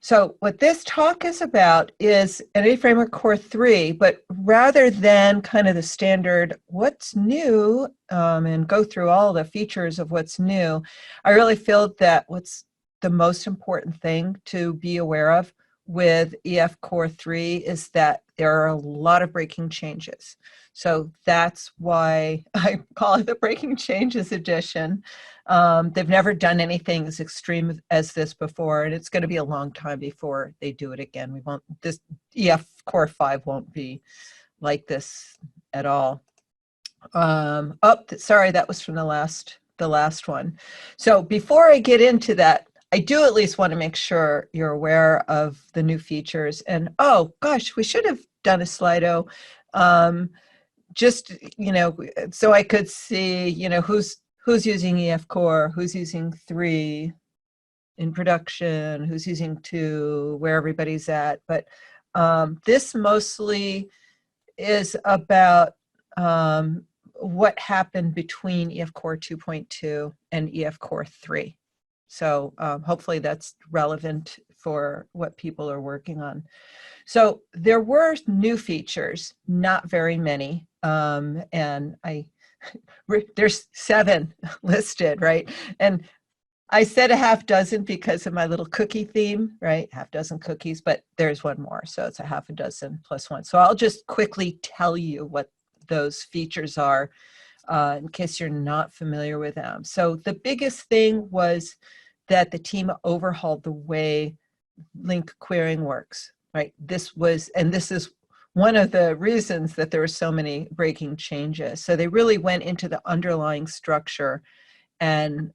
So what this talk is about is Entity Framework Core 3, but rather than kind of the standard what's new and go through all the features of what's new, I really feel that what's the most important thing to be aware of with EF Core 3 is that there are a lot of breaking changes. So that's why I call it the Breaking Changes Edition. They've never done anything as extreme as this before, and it's going to be a long time before they do it again. We won't, this EF Core 5 won't be like this at all. Sorry, that was from the last one. So before I get into that, I do at least want to make sure you're aware of the new features. And oh gosh, we should have done a Slido, just, you know, so I could see, you know, who's using EF Core, who's using 3 in production, who's using 2, where everybody's at. But this mostly is about what happened between EF Core 2.2 and EF Core 3. So hopefully that's relevant for what people are working on. So there were new features, not very many, and there's 7 listed, right? And I said a half dozen because of my little cookie theme, right? Half dozen cookies, but there's one more, so it's a half a dozen plus 1. So I'll just quickly tell you what those features are in case you're not familiar with them. So the biggest thing was that the team overhauled the way LINQ querying works, right? This is one of the reasons that there were so many breaking changes. So they really went into the underlying structure and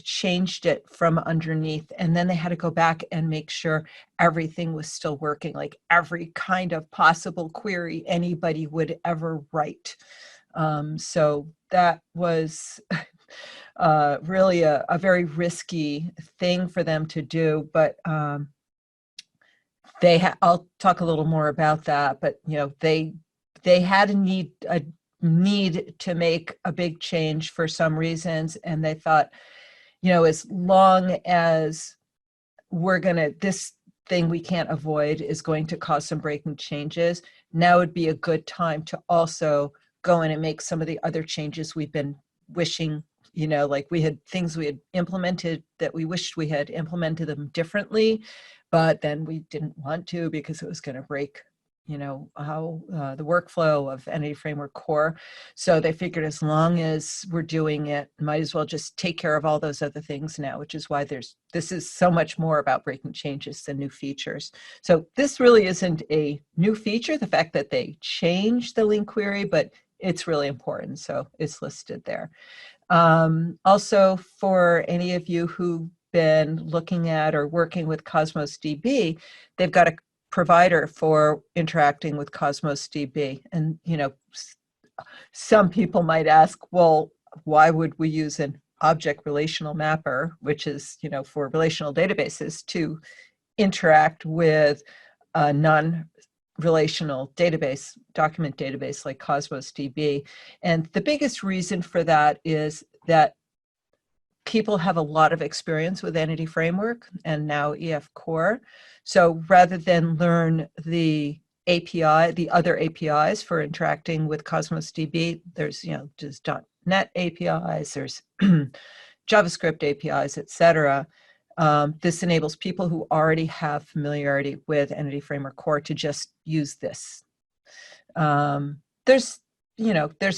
changed it from underneath. And then they had to go back and make sure everything was still working, like every kind of possible query anybody would ever write. So that was really a very risky thing for them to do, but I'll talk a little more about that, but you know, they had a need to make a big change for some reasons, and they thought, you know, as long as this thing we can't avoid is going to cause some breaking changes, now would be a good time to also go in and make some of the other changes we've been wishing, you know, like we had things we had implemented that we wished we had implemented them differently, but then we didn't want to because it was going to break, you know, how the workflow of Entity Framework Core. So they figured as long as we're doing it, might as well just take care of all those other things now, which is why this is so much more about breaking changes than new features. So this really isn't a new feature, the fact that they changed the LINQ query, but it's really important. So it's listed there. Also, for any of you who've been looking at or working with Cosmos DB, they've got a provider for interacting with Cosmos DB. And, you know, some people might ask, well, why would we use an object relational mapper, which is, you know, for relational databases to interact with a non-relational database, document database like Cosmos DB? And the biggest reason for that is that people have a lot of experience with Entity Framework and now EF Core. So rather than learn the other APIs for interacting with Cosmos DB, there's, you know, just .NET APIs, there's JavaScript APIs, etc. This enables people who already have familiarity with Entity Framework Core to just use this. There's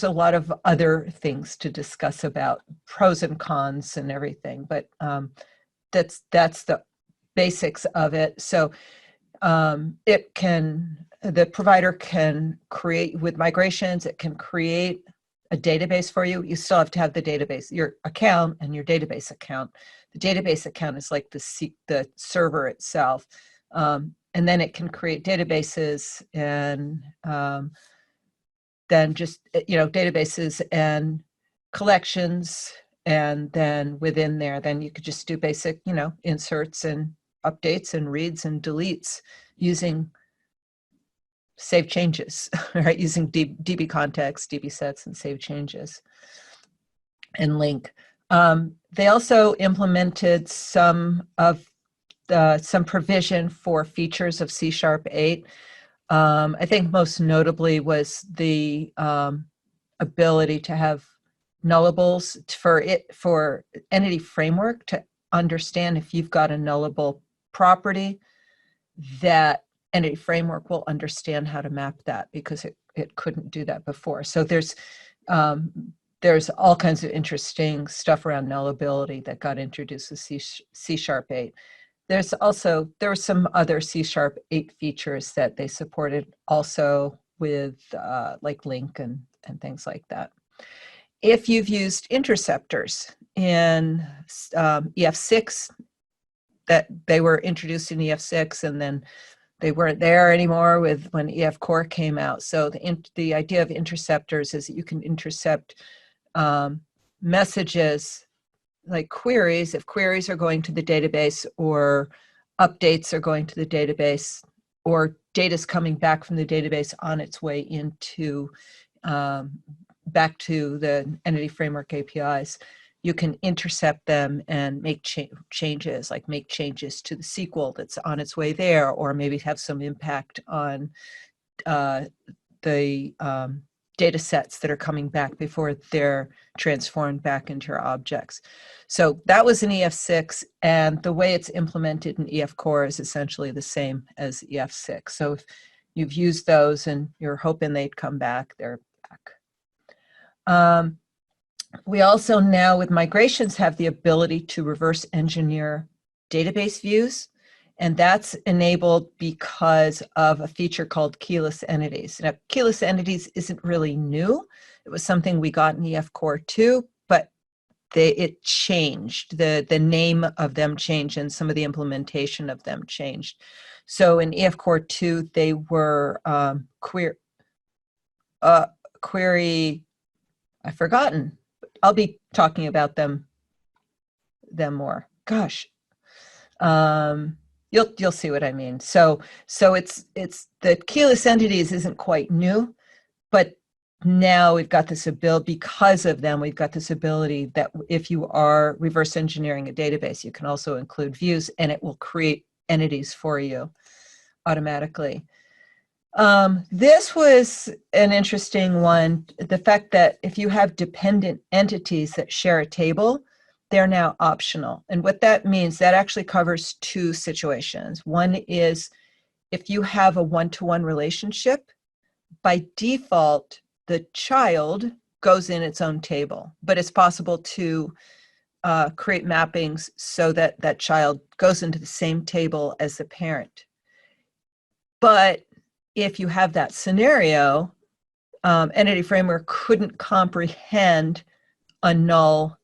a lot of other things to discuss about pros and cons and everything, but that's the basics of it. So the provider can create, with migrations, it can create a database for you. You still have to have the database, your account and your database account. The database account is like the server itself. And then it can create databases and then just, you know, databases and collections. And then within there, then you could just do basic, you know, inserts and updates and reads and deletes using save changes, right? Using DB context, DB sets, and save changes and LINQ. They also implemented some of some provision for features of C# 8. I think most notably was the ability to have nullables for entity framework to understand if you've got a nullable property, that entity framework will understand how to map that, because it couldn't do that before. So there's all kinds of interesting stuff around nullability that got introduced with C# 8. There were some other C# 8 features that they supported also with like LINQ and things like that. If you've used interceptors in EF6, that they were introduced in EF6 and then they weren't there anymore when EF Core came out. So the idea of interceptors is that you can intercept messages like queries, if queries are going to the database or updates are going to the database or data is coming back from the database on its way into back to the entity framework APIs, you can intercept them and make changes, like make changes to the SQL that's on its way there, or maybe have some impact on the data sets that are coming back before they're transformed back into your objects. So that was in EF6, and the way it's implemented in EF Core is essentially the same as EF6. So if you've used those and you're hoping they'd come back, they're back. We also now with migrations have the ability to reverse engineer database views. And that's enabled because of a feature called keyless entities. Now, keyless entities isn't really new. It was something we got in EF Core 2, but it changed. The name of them changed and some of the implementation of them changed. So in EF Core 2, they were query, I've forgotten. I'll be talking about them more. Gosh. You'll see what I mean. So it's the keyless entities isn't quite new, but now we've got this ability, because of them, we've got this ability that if you are reverse engineering a database, you can also include views and it will create entities for you automatically. This was an interesting one, the fact that if you have dependent entities that share a table, they're now optional. And what that means, that actually covers two situations. One is if you have a one-to-one relationship, by default, the child goes in its own table, but it's possible to create mappings so that that child goes into the same table as the parent. But if you have that scenario, Entity Framework couldn't comprehend a null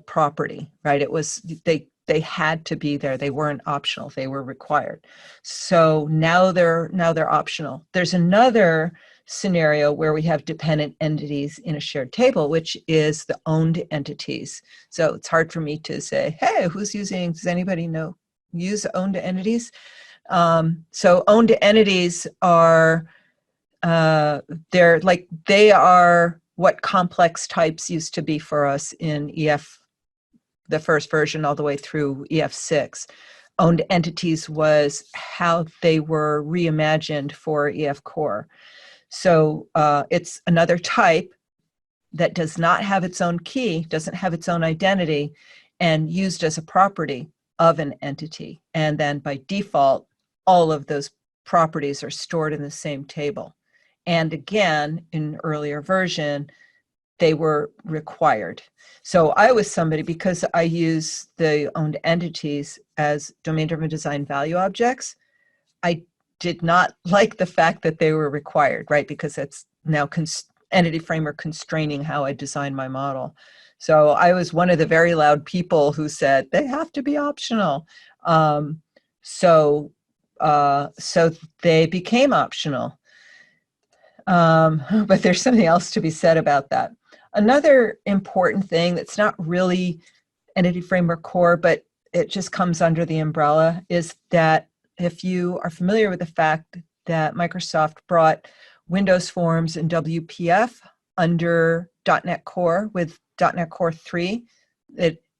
property, right? It was they had to be there. They weren't optional. They were required. So now they're optional. There's another scenario where we have dependent entities in a shared table, which is the owned entities. So it's hard for me to say, hey, does anybody use owned entities? So owned entities are they are what complex types used to be for us in EF, the first version, all the way through EF6. Owned entities was how they were reimagined for EF Core. So it's another type that does not have its own key, doesn't have its own identity, and used as a property of an entity. And then by default, all of those properties are stored in the same table. And again, in an earlier version, they were required. So I was somebody, because I use the owned entities as domain-driven design value objects, I did not like the fact that they were required, right? Because that's now Entity Framework constraining how I design my model. So I was one of the very loud people who said they have to be optional. So they became optional. But there's something else to be said about that. Another important thing that's not really Entity Framework Core, but it just comes under the umbrella, is that if you are familiar with the fact that Microsoft brought Windows Forms and WPF under .NET Core with .NET Core 3,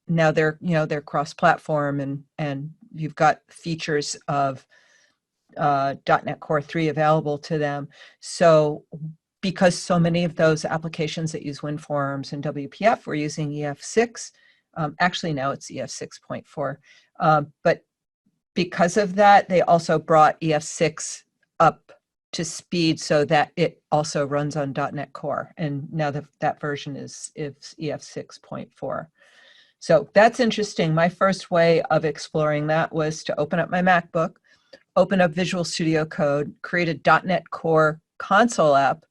now they're cross-platform and you've got features of .NET Core 3 available to them. So because so many of those applications that use WinForms and WPF were using EF6, actually now it's EF6.4, but because of that, they also brought EF6 up to speed so that it also runs on .NET Core. And now that version is EF6.4. So that's interesting. My first way of exploring that was to open up my MacBook, open up Visual Studio Code, create a .NET Core console app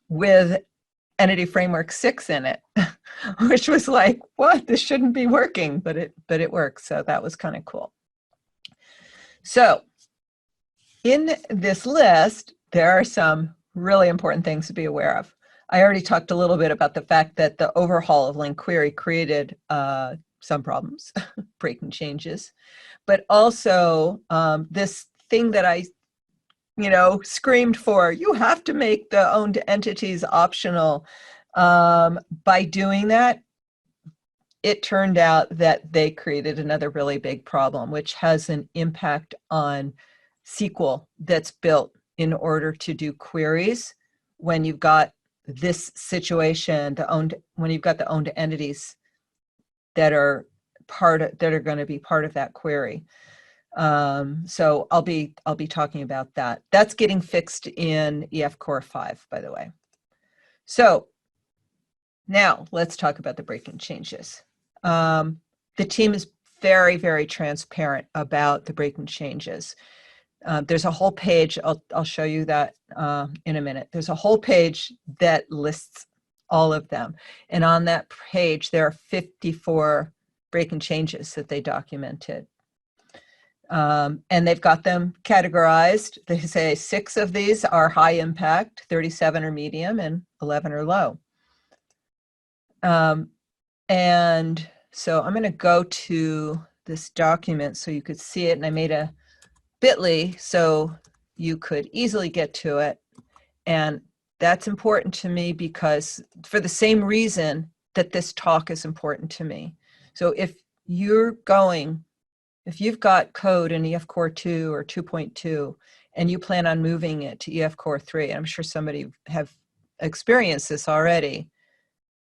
with Entity Framework 6 in it, which was like, what? This shouldn't be working, but it works. So that was kind of cool. So in this list, there are some really important things to be aware of. I already talked a little bit about the fact that the overhaul of LINQ query created some problems, breaking changes, but also this thing that I screamed for, you have to make the owned entities optional. By doing that, it turned out that they created another really big problem, which has an impact on SQL that's built in order to do queries when you've got this situation, when you've got the owned entities that are going to be part of that query. So I'll be talking about that. That's getting fixed in EF Core 5, by the way. So now let's talk about the breaking changes. The team is very, very transparent about the breaking changes. There's a whole page, I'll show you that in a minute. There's a whole page that lists all of them. And on that page, there are 54 breaking changes that they documented. And they've got them categorized. They say 6 of these are high impact, 37 are medium, and 11 are low. And so I'm going to go to this document so you could see it. And I made a bit.ly so you could easily get to it. And that's important to me because for the same reason that this talk is important to me. So if you've got code in EF Core 2 or 2.2 and you plan on moving it to EF Core 3, I'm sure somebody have experienced this already,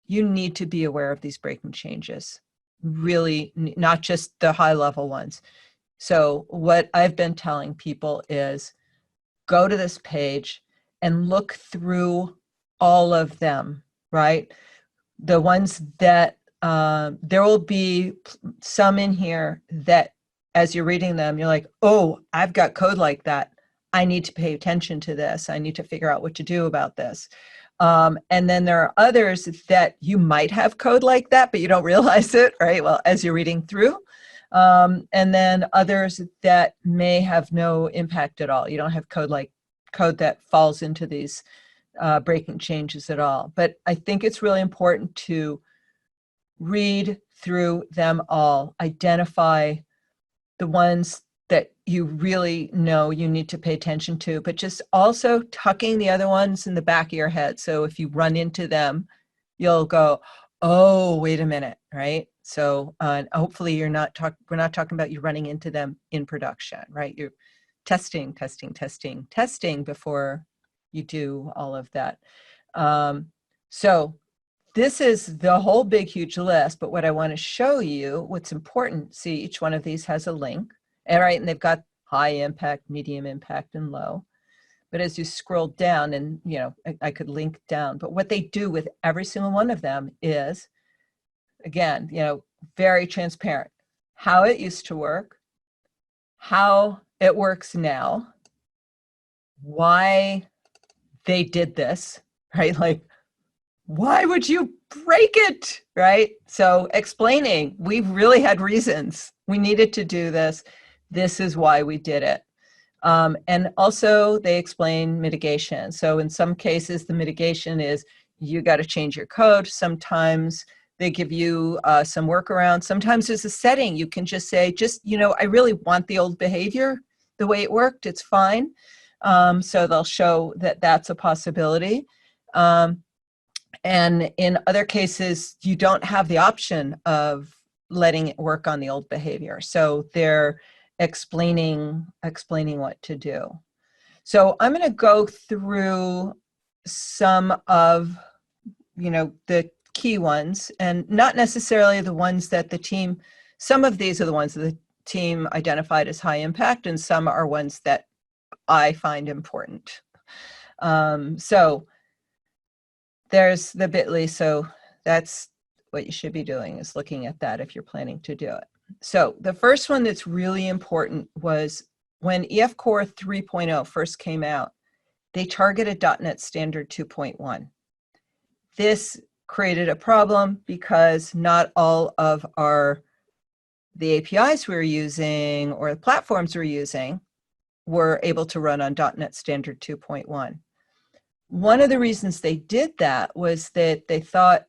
you need to be aware of these breaking changes, really, not just the high level ones. So what I've been telling people is go to this page and look through all of them, right? The ones that, there will be some in here that as you're reading them, you're like, oh, I've got code like that. I need to pay attention to this. I need to figure out what to do about this. And then there are others that you might have code like that, but you don't realize it, right? Well, as you're reading through. And then others that may have no impact at all. You don't have code that falls into these breaking changes at all. But I think it's really important to read through them all, identify the ones that you really know you need to pay attention to, but just also tucking the other ones in the back of your head. So if you run into them, you'll go, oh, wait a minute, right? So hopefully we're not talking about you running into them in production, right? You're testing before you do all of that. So this is the whole big, huge list, but what I want to show you, what's important, see each one of these has a link, all right, and they've got high impact, medium impact, and low. But as you scroll down, and I could link down, but what they do with every single one of them is, again, very transparent. How it used to work, how it works now, why they did this, right? Like, why would you break it, right? So explaining, we really had reasons. We needed to do this. This is why we did it. And also they explain mitigation. So in some cases, the mitigation is you got to change your code. Sometimes they give you some workaround. Sometimes there's a setting. You can just say, I really want the old behavior the way it worked. It's fine. So they'll show that that's a possibility. And in other cases, you don't have the option of letting it work on the old behavior. So they're explaining what to do. So I'm going to go through some of, the key ones, and not necessarily the ones that the team, some of these are the ones that the team identified as high impact, and some are ones that I find important. So there's the bit.ly. So that's what you should be doing, is looking at that if you're planning to do it. So the first one that's really important was when EF Core 3.0 first came out, they targeted .NET Standard 2.1. This created a problem because not all of the APIs we were using or the platforms we were using were able to run on .NET Standard 2.1. One of the reasons they did that was that they thought,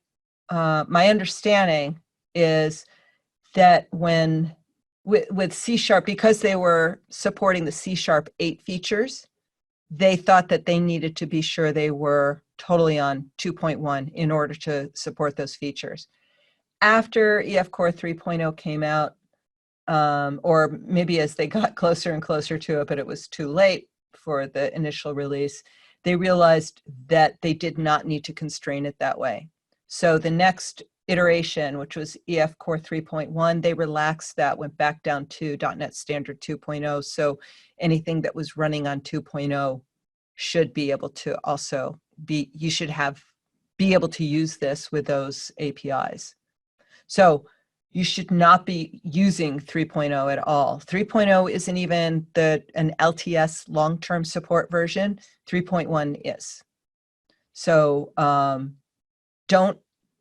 my understanding is that with C#, because they were supporting the C# 8 features, they thought that they needed to be sure they were totally on 2.1 in order to support those features. After EF Core 3.0 came out, or maybe as they got closer and closer to it, but it was too late for the initial release, they realized that they did not need to constrain it that way. So the next iteration, which was EF Core 3.1, they relaxed that, went back down to .NET Standard 2.0. So anything that was running on 2.0 should be able to also be able to use this with those APIs. So you should not be using 3.0 at all. 3.0 isn't even an LTS long-term support version. 3.1 is. So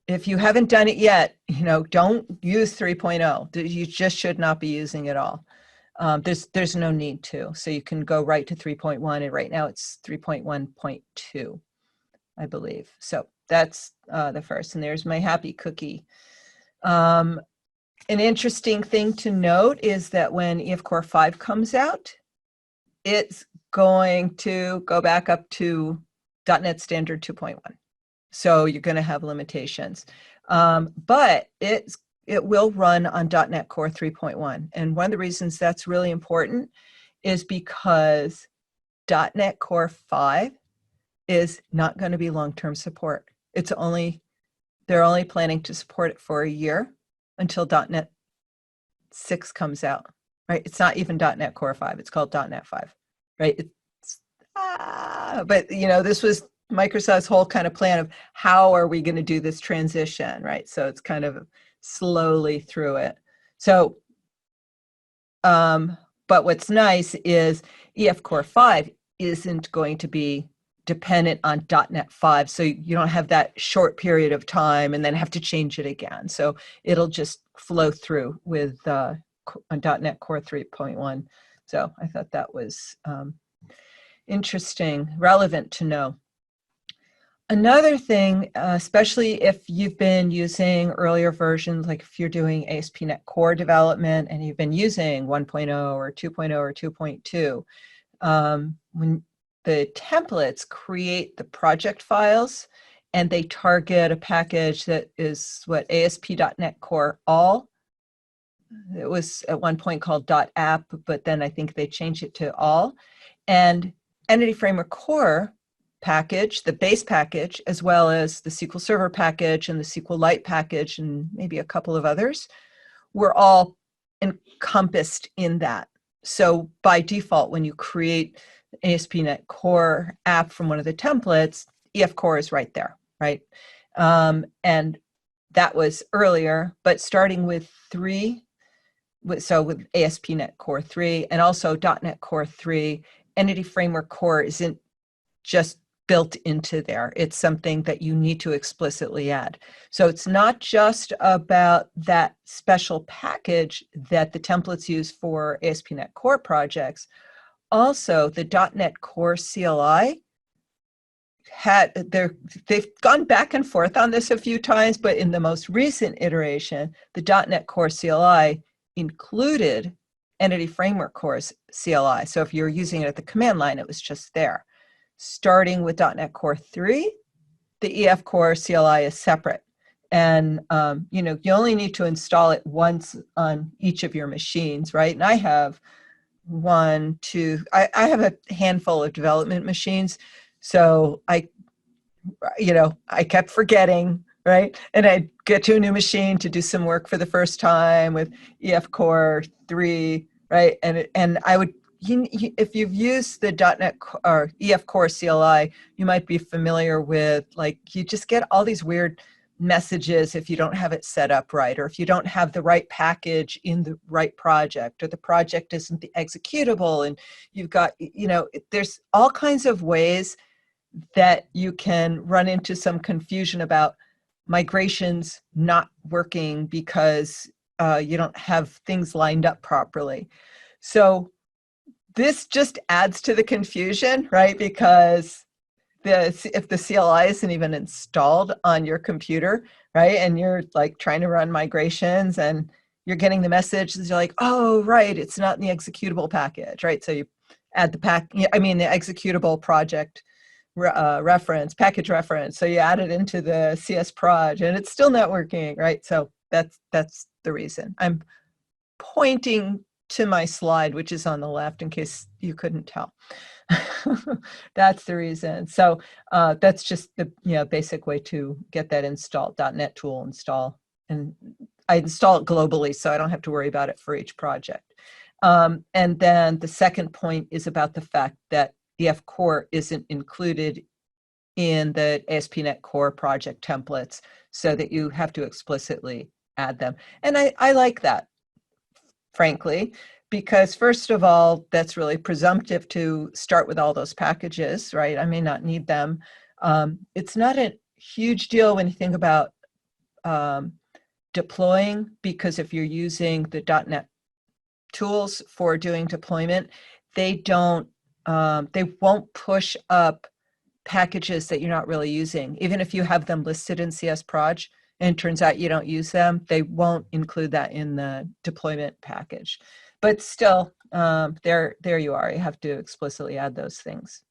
if you haven't done it yet, don't use 3.0. You just should not be using it all. There's no need to. So you can go right to 3.1, and right now it's 3.1.2, I believe. So that's the first. And there's my happy cookie. An interesting thing to note is that when EF Core 5 comes out, it's going to go back up to .NET Standard 2.1. So you're going to have limitations. But it will run on .NET Core 3.1. And one of the reasons that's really important is because .NET Core 5 is not going to be long-term support. They're only planning to support it for a year until .NET 6 comes out, right? It's not even .NET Core 5. It's called .NET 5, right? But this was Microsoft's whole kind of plan of how are we going to do this transition, right? So it's kind of slowly through it. So, but what's nice is EF Core 5 isn't going to be dependent on .NET 5, so you don't have that short period of time and then have to change it again. So it'll just flow through with on .NET Core 3.1. So I thought that was interesting, relevant to know. Another thing, especially if you've been using earlier versions, like if you're doing ASP.NET Core development and you've been using 1.0 or 2.0 or 2.2, when the templates create the project files and they target a package that is what ASP.NET Core all. It was at one point called .app, but then I think they changed it to all. And Entity Framework Core package, the base package, as well as the SQL Server package and the SQLite package and maybe a couple of others, were all encompassed in that. So by default, when you create ASP.NET Core app from one of the templates, EF Core is right there, right? And that was earlier, but starting with 3, so with ASP.NET Core 3 and also .NET Core 3, Entity Framework Core isn't just built into there. It's something that you need to explicitly add. So it's not just about that special package that the templates use for ASP.NET Core projects. Also, the .NET Core CLI they've gone back and forth on this a few times, but in the most recent iteration, the .NET Core CLI included Entity Framework Core's CLI. So if you're using it at the command line, it was just there. Starting with .NET Core 3, the EF Core CLI is separate. And you only need to install it once on each of your machines, right? And I have I have a handful of development machines, so I kept forgetting, right? And I'd get to a new machine to do some work for the first time with EF Core 3, right? And I would, if you've used the .NET or EF Core CLI, you might be familiar with, like, you just get all these weird messages if you don't have it set up right, or if you don't have the right package in the right project, or the project isn't the executable, and you've got, there's all kinds of ways that you can run into some confusion about migrations not working because you don't have things lined up properly. So this just adds to the confusion, right? Because if the CLI isn't even installed on your computer, right, and you're like trying to run migrations and you're getting the message, you're like, oh, right, it's not in the executable package, right? So you add the the executable project reference, package reference. So you add it into the CS proj and it's still not working, right? So that's the reason. I'm pointing to my slide, which is on the left in case you couldn't tell. That's the reason. So that's just the basic way to get that installed. .NET tool install, and I install it globally, so I don't have to worry about it for each project. And then the second point is about the fact that EF Core isn't included in the ASP.NET Core project templates, so that you have to explicitly add them. And I like that, frankly, because first of all, that's really presumptive to start with all those packages, right? I may not need them. It's not a huge deal when you think about deploying, because if you're using the .NET tools for doing deployment, they won't push up packages that you're not really using. Even if you have them listed in CS Proj and it turns out you don't use them, they won't include that in the deployment package. But still, there you are. You have to explicitly add those things.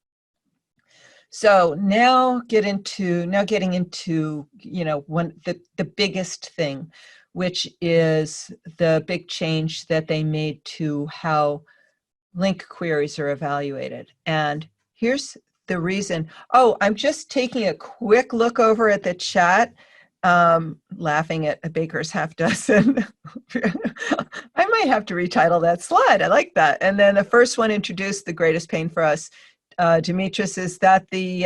So now getting into the biggest thing, which is the big change that they made to how LINQ queries are evaluated. And here's the reason. Oh, I'm just taking a quick look over at the chat, laughing at a baker's half dozen. I might have to retitle that slide. I like that. And then the first one introduced the greatest pain for us. Demetrius, is that the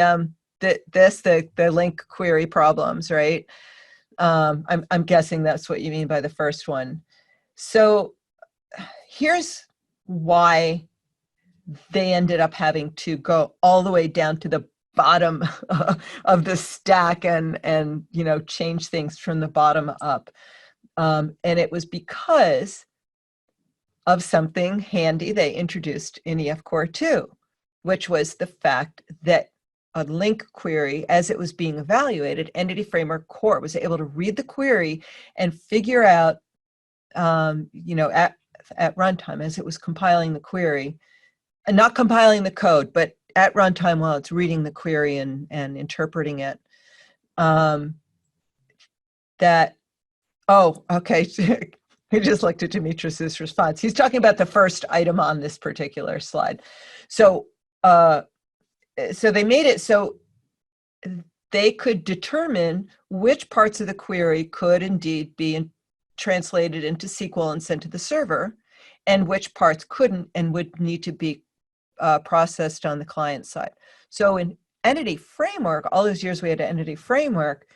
LINQ query problems, right? I'm guessing that's what you mean by the first one. So here's why they ended up having to go all the way down to the bottom of the stack and change things from the bottom up. And it was because of something handy they introduced in EF Core 2, which was the fact that a LINQ query, as it was being evaluated, Entity Framework Core was able to read the query and figure out, at runtime, as it was compiling the query, and not compiling the code, but at runtime while it's reading the query and interpreting it, okay. He just looked at Demetrius's response. He's talking about the first item on this particular slide. So, so they made it so they could determine which parts of the query could indeed be translated into SQL and sent to the server, and which parts couldn't and would need to be processed on the client side. So in Entity Framework, all those years we had an Entity Framework,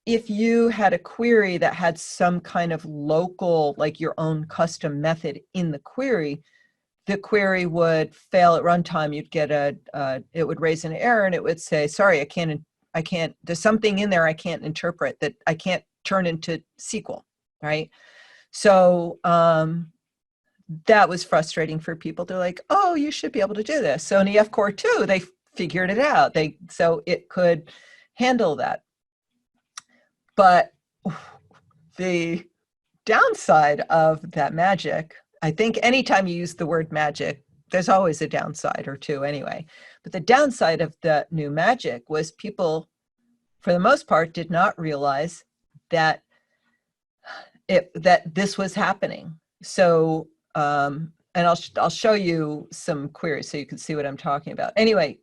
if you had a query that had some kind of local, like your own custom method in the query would fail at runtime. You'd get it would raise an error and it would say, sorry, I can't, there's something in there I can't interpret, that I can't turn into SQL, right? So that was frustrating for people. They're like, oh, you should be able to do this. So in EF Core 2, they figured it out. So it could handle that. But the downside of that magic, I think anytime you use the word magic, there's always a downside or two anyway. But the downside of the new magic was people, for the most part, did not realize that this was happening. So and I'll show you some queries so you can see what I'm talking about. Anyway,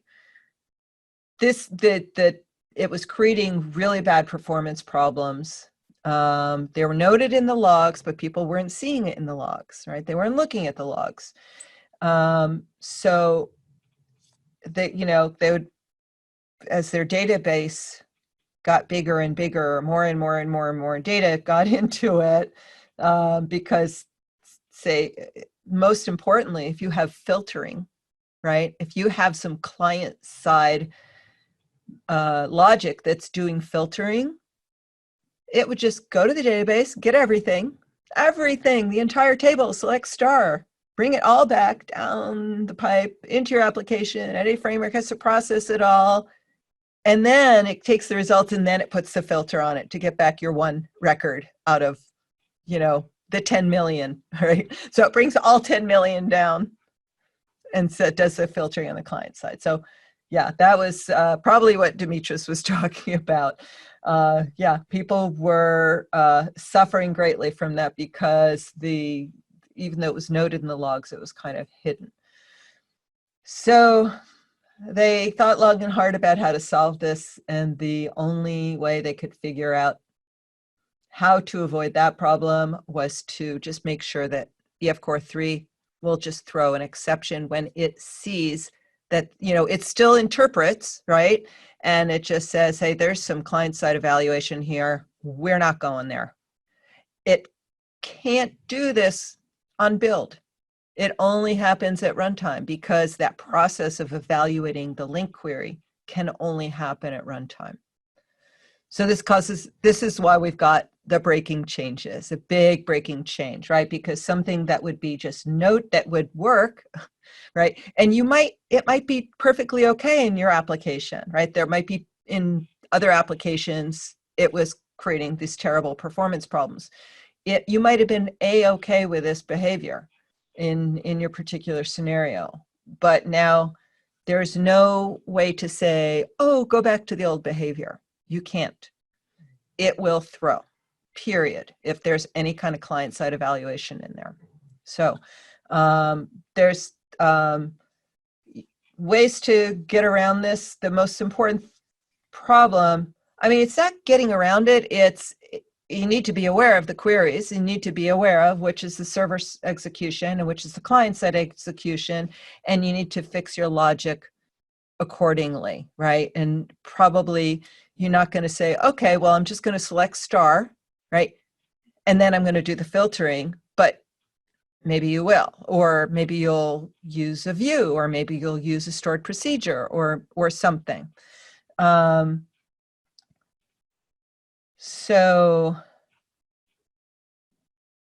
it was creating really bad performance problems. They were noted in the logs, but people weren't seeing it in the logs, right? They weren't looking at the logs. So they, they would, as their database got bigger and bigger, more and more and more and more data got into it, because, say, most importantly, if you have filtering, right? If you have some client side logic that's doing filtering, it would just go to the database, get everything, the entire table, select star, bring it all back down the pipe into your application. Any framework has to process it all. And then it takes the results and then it puts the filter on it to get back your one record out of, the 10 million, right? So it brings all 10 million down and so it does the filtering on the client side. So yeah, that was probably what Demetrius was talking about. Yeah, people were suffering greatly from that because even though it was noted in the logs, it was kind of hidden. So they thought long and hard about how to solve this, and the only way they could figure out how to avoid that problem was to just make sure that EF Core 3 will just throw an exception when it sees that, it still interprets, right? And it just says, hey, there's some client-side evaluation here. We're not going there. It can't do this on build. It only happens at runtime because that process of evaluating the LINQ query can only happen at runtime. So this is why we've got the breaking changes, a big breaking change, right? Because something that would be just note that would work, right? And it might be perfectly okay in your application, right? There might be in other applications, it was creating these terrible performance problems. You might have been A-okay with this behavior in your particular scenario, but now there's no way to say, oh, go back to the old behavior. You can't. It will throw, period, if there's any kind of client-side evaluation in there. So there's ways to get around this. The most important problem, it's not getting around it. You need to be aware of the queries. You need to be aware of which is the server execution and which is the client-side execution, and you need to fix your logic accordingly, right? And probably you're not going to say, okay, well, I'm just going to select star, right? And then I'm going to do the filtering, but maybe you will, or maybe you'll use a view, or maybe you'll use a stored procedure or something. So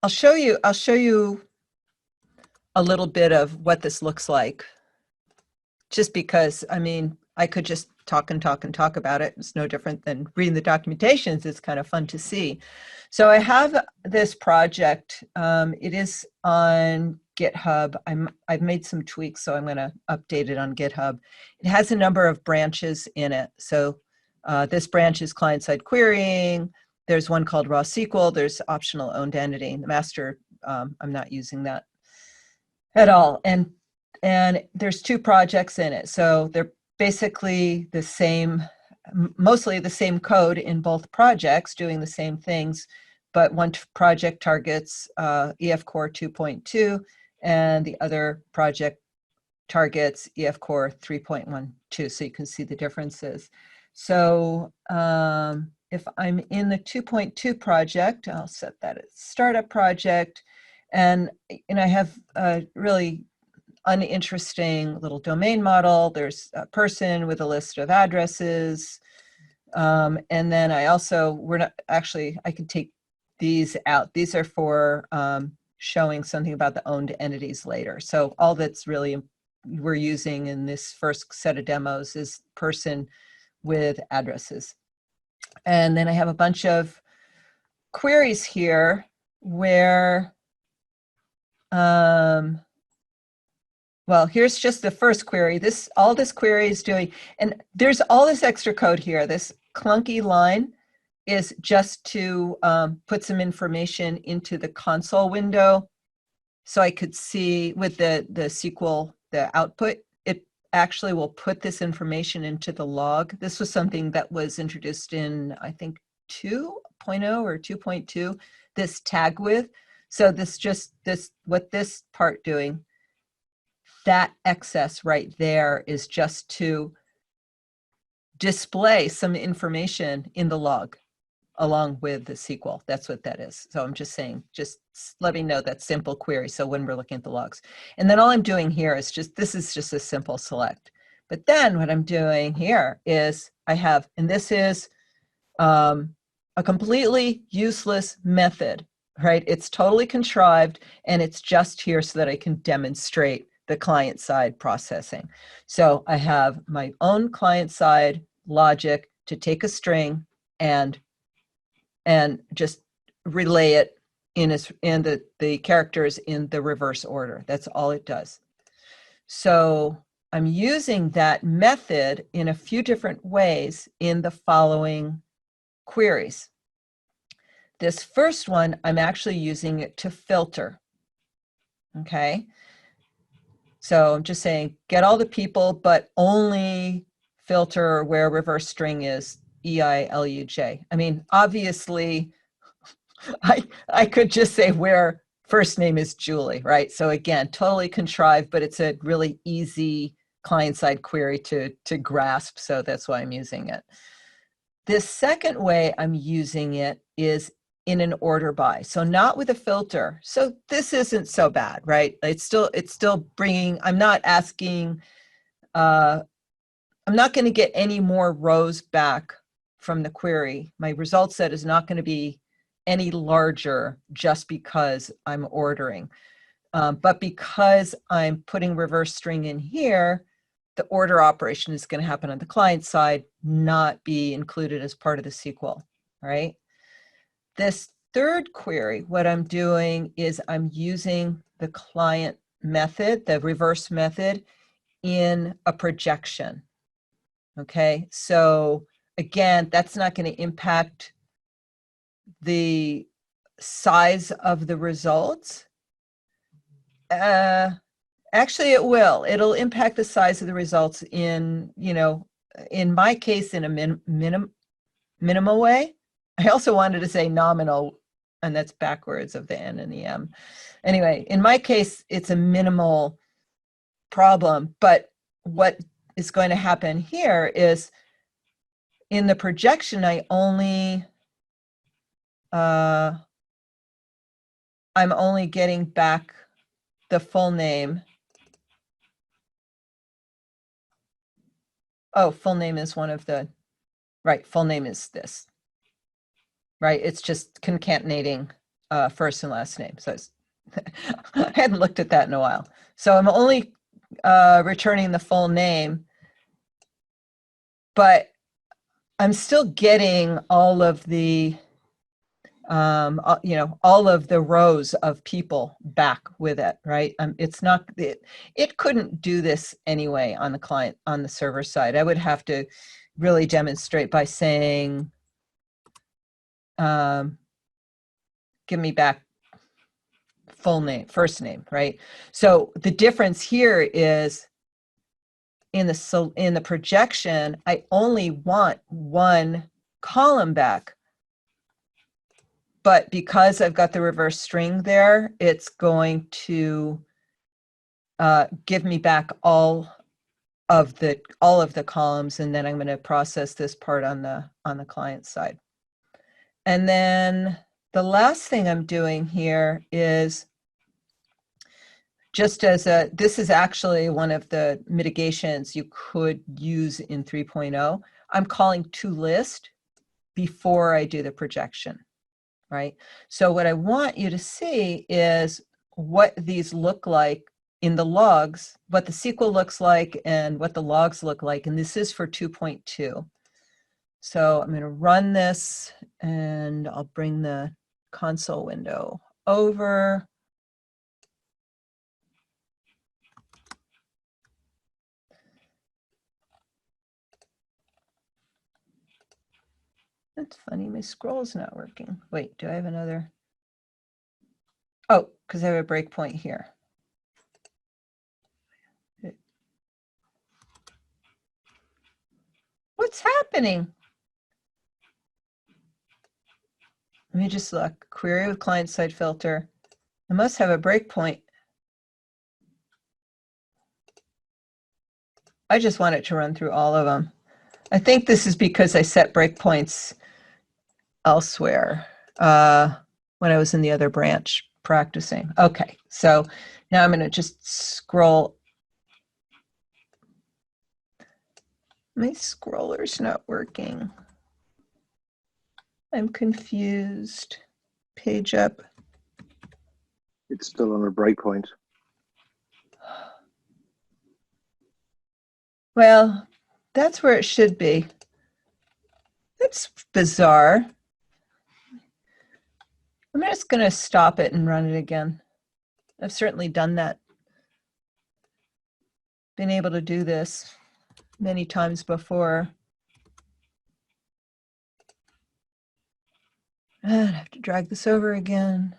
I'll show you a little bit of what this looks like, just because, I could just talk and talk and talk about it. It's no different than reading the documentations. It's kind of fun to see. So I have this project. It is on GitHub. I've made some tweaks, so I'm going to update it on GitHub. It has a number of branches in it. So this branch is client-side querying. There's one called raw SQL. There's optional owned entity. The master, I'm not using that at all. And there's two projects in it. So they're basically the same, mostly the same code in both projects, doing the same things, but one project targets EF Core 2.2 and the other project targets EF Core 3.12. So you can see the differences. So if I'm in the 2.2 project, I'll set that as startup project. And I have a really uninteresting little domain model. There's a person with a list of addresses. And then I can take these out. These are for showing something about the owned entities later. So all that's really we're using in this first set of demos is person with addresses. And then I have a bunch of queries here where, well, here's just the first query. All this query is doing, and there's all this extra code here. This clunky line is just to put some information into the console window so I could see with the SQL, the output, it actually will put this information into the log. This was something that was introduced in, I think, 2.0 or 2.2, this tag with. So what this part doing, that excess right there is just to display some information in the log along with the SQL. That's what that is. So I'm just saying, just let me know that simple query. So when we're looking at the logs, and then all I'm doing here is this is just a simple select. But then what I'm doing here is I have, and this is a completely useless method, right? It's totally contrived, and it's just here so that I can demonstrate the client side processing. So I have my own client side logic to take a string and just relay it in the characters in the reverse order. That's all it does. So I'm using that method in a few different ways in the following queries. This first one, I'm actually using it to filter. Okay. So I'm just saying, get all the people, but only filter where reverse string is EILUJ. I mean, obviously, I could just say where first name is Julie, right? So again, totally contrived, but it's a really easy client-side query to grasp. So that's why I'm using it. This second way I'm using it is in an order by, so not with a filter. So this isn't so bad, right? It's still bringing, I'm not asking, I'm not going to get any more rows back from the query. My result set is not going to be any larger just because I'm ordering. But because I'm putting reverse string in here, the order operation is going to happen on the client side, not be included as part of the SQL, right? This third query, what I'm doing is I'm using the client method, the reverse method, in a projection. Okay, so again, that's not going to impact the size of the results. Actually, it will. It'll impact the size of the results in, in my case, in a minimal way. I also wanted to say nominal, and that's backwards of the N and the M. Anyway, in my case, it's a minimal problem, but what is going to happen here is in the projection, I'm only getting back the full name. Oh, full name is one of the, right, full name is this, right? It's just concatenating first and last name. So I hadn't looked at that in a while. So I'm only returning the full name, but I'm still getting all of the, all of the rows of people back with it, right? It's not, it couldn't do this anyway on the server side. I would have to really demonstrate by saying, give me back full name, first name, right? So the difference here is in the projection, I only want one column back. But because I've got the reverse string there, it's going to give me back all of the columns, and then I'm going to process this part on the client side. And then the last thing I'm doing here is just as this is actually one of the mitigations you could use in 3.0. I'm calling toList before I do the projection. Right? So what I want you to see is what these look like in the logs, what the SQL looks like and what the logs look like. And this is for 2.2. So I'm going to run this and I'll bring the console window over. That's funny, my scroll's not working. Wait, do I have another? Oh, because I have a breakpoint here. What's happening? Let me just look. Query with client-side filter. I must have a breakpoint. I just want it to run through all of them. I think this is because I set breakpoints elsewhere when I was in the other branch practicing. Okay, so now I'm going to just scroll. My scroller's not working. I'm confused. Page up. It's still on a breakpoint. Well, that's where it should be. That's bizarre. I'm just going to stop it and run it again. I've certainly done that. Been able to do this many times before. And I have to drag this over again.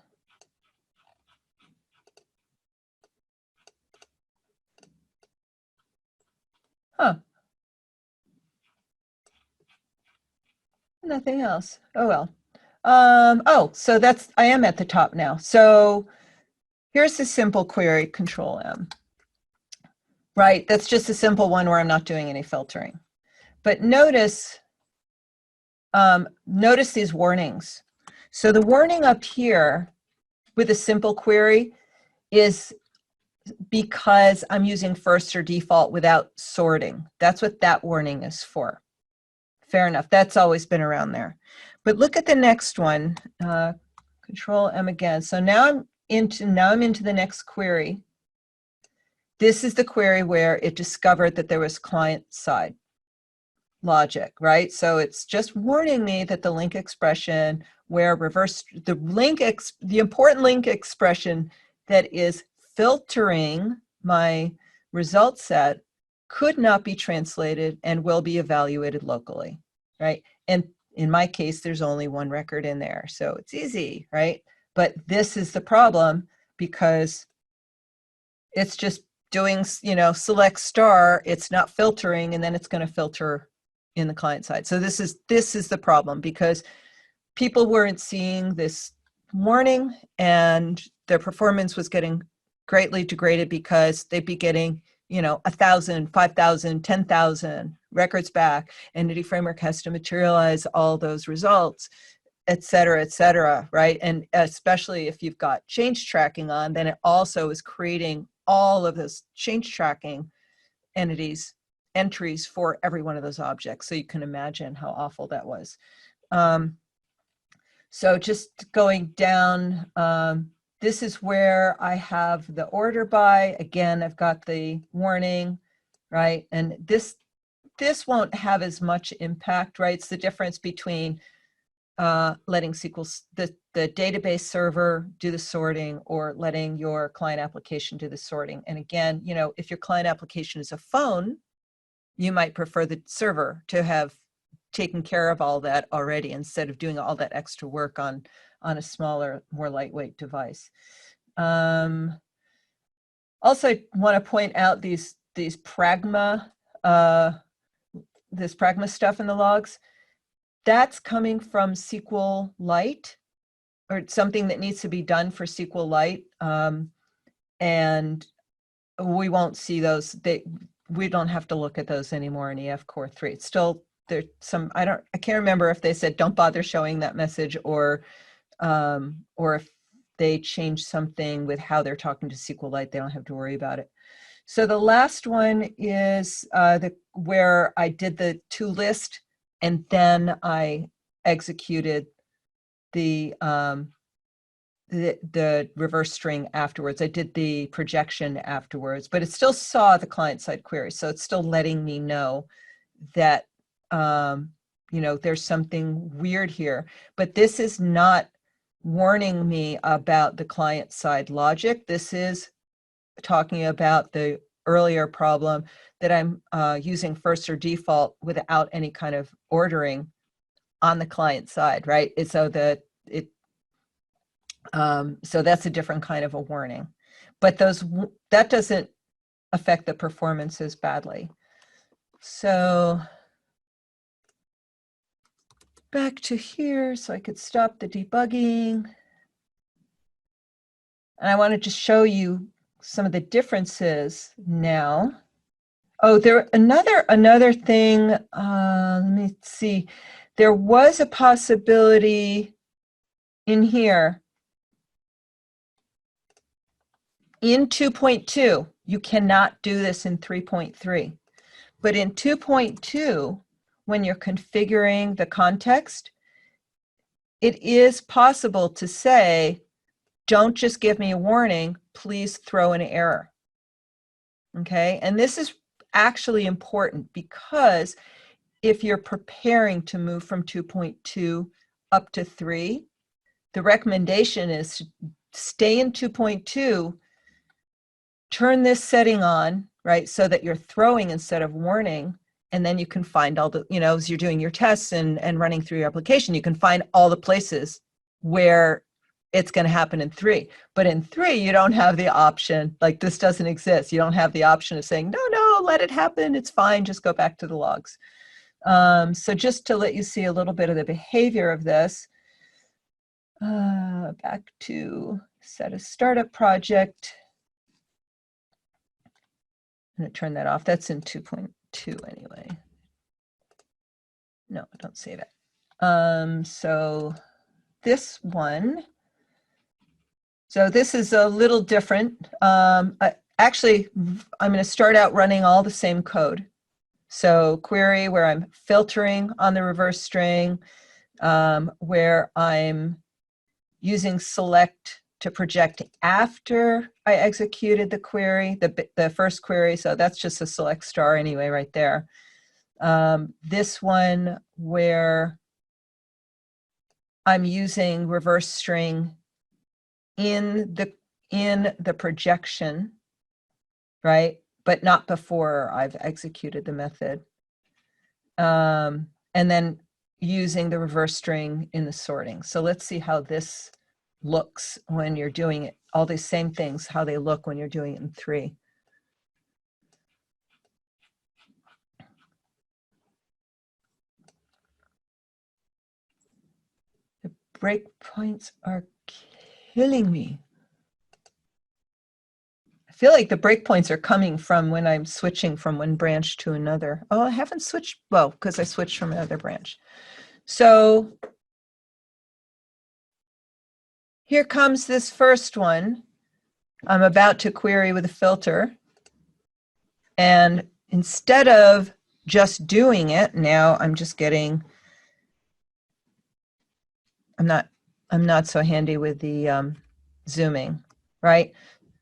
Huh. Nothing else. Oh, well. Oh, so that's, I am at the top now. So here's the simple query, Control M. Right, that's just a simple one where I'm not doing any filtering. But notice, notice these warnings. So the warning up here with a simple query is because I'm using first or default without sorting. That's what that warning is for. Fair enough, that's always been around there. But look at the next one, Control M again. So now I'm into the next query. This is the query where it discovered that there was client-side logic, right? So it's just warning me that the LINQ expression where the important LINQ expression that is filtering my result set could not be translated and will be evaluated locally, right? And in my case, there's only one record in there, so it's easy, right? But this is the problem because it's just doing, select star, it's not filtering, and then it's going to filter in the client side. So this is the problem because people weren't seeing this warning and their performance was getting greatly degraded because they'd be getting 1,000, 5,000, 10,000 records back. Entity Framework has to materialize all those results, et cetera, right? And especially if you've got change tracking on, then it also is creating all of this change tracking entries for every one of those objects. So you can imagine how awful that was. So just going down, this is where I have the order by. Again, I've got the warning, right? And this won't have as much impact, right? It's the difference between letting SQL, the database server do the sorting or letting your client application do the sorting. And again, if your client application is a phone, you might prefer the server to have taken care of all that already instead of doing all that extra work on a smaller, more lightweight device. Also, I want to point out these pragma, this pragma stuff in the logs. That's coming from SQLite, or something that needs to be done for SQLite, and we won't see those. We don't have to look at those anymore in EF Core 3. It's still there's some. I can't remember if they said don't bother showing that message, or if they changed something with how they're talking to SQLite. They don't have to worry about it. So the last one is where I did the to list, and then I executed the reverse string afterwards. I did the projection afterwards, but it still saw the client-side query. So it's still letting me know that, there's something weird here. But this is not warning me about the client-side logic. This is talking about the earlier problem that I'm using first or default without any kind of ordering on the client side, right? So that So that's a different kind of a warning. But that doesn't affect the performances badly. So back to here, so I could stop the debugging. And I want to just show you some of the differences now. Oh, another thing, let me see. There was a possibility in here. In 2.2, you cannot do this in 3.3. But in 2.2, when you're configuring the context, it is possible to say, don't just give me a warning, please throw an error. Okay, and this is actually important because if you're preparing to move from 2.2 up to 3, the recommendation is to stay in 2.2, turn this setting on, right, so that you're throwing instead of warning, and then you can find all the, as you're doing your tests and running through your application, you can find all the places where it's going to happen in 3. But in 3, you don't have the option, like this doesn't exist. You don't have the option of saying, no, let it happen. It's fine. Just go back to the logs. So just to let you see a little bit of the behavior of this, back to set a startup project. I'm going to turn that off. That's in 2.2 anyway. No, don't save it. So this one. So this is a little different. Actually, I'm going to start out running all the same code. So query where I'm filtering on the reverse string, where I'm using select to project after I executed the query, the first query. So that's just a select star anyway, right there. This one where I'm using reverse string in the projection, right? But not before I've executed the method. And then using the reverse string in the sorting. So let's see how this looks when you're doing it. All these same things, how they look when you're doing it in 3. The breakpoints are killing me. I feel like the breakpoints are coming from when I'm switching from one branch to another. Oh, I haven't switched, well, because I switched from another branch. So here comes this first one. I'm about to query with a filter. And instead of just doing it, now I'm just getting, I'm not so handy with the zooming, right?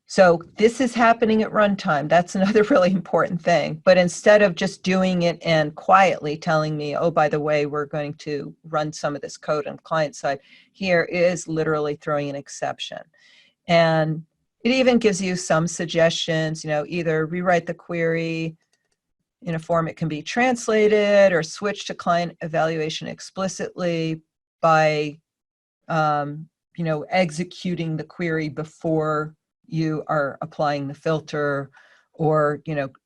So this is happening at runtime. That's another really important thing. But instead of just doing it and quietly telling me, oh, by the way, we're going to run some of this code on client side, here is literally throwing an exception. And it even gives you some suggestions, either rewrite the query in a form it can be translated or switch to client evaluation explicitly by, executing the query before you are applying the filter, or,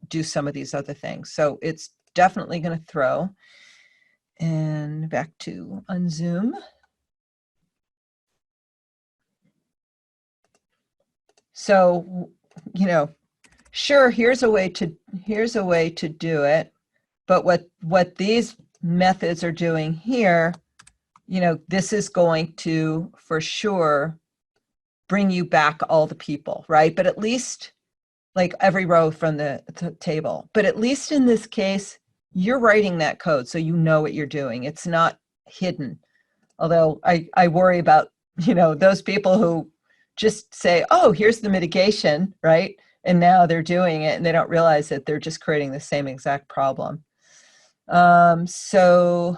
do some of these other things. So it's definitely going to throw. And back to unzoom. So, sure, here's a way to do it, but what these methods are doing here, this is going to for sure bring you back all the people, right? But at least, like every row from the table, but at least in this case, you're writing that code, so you know what you're doing. It's not hidden. Although I worry about, those people who just say, oh, here's the mitigation, right? And now they're doing it and they don't realize that they're just creating the same exact problem. So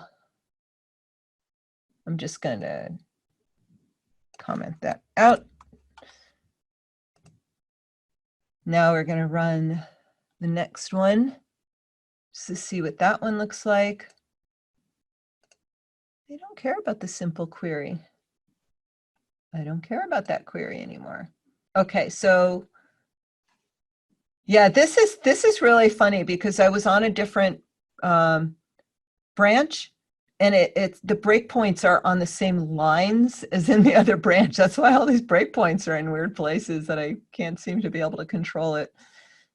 I'm just going to comment that out. Now we're going to run the next one just to see what that one looks like. They don't care about the simple query. I don't care about that query anymore. Okay, so yeah, this is really funny because I was on a different branch, and it's the breakpoints are on the same lines as in the other branch. That's why all these breakpoints are in weird places that I can't seem to be able to control it.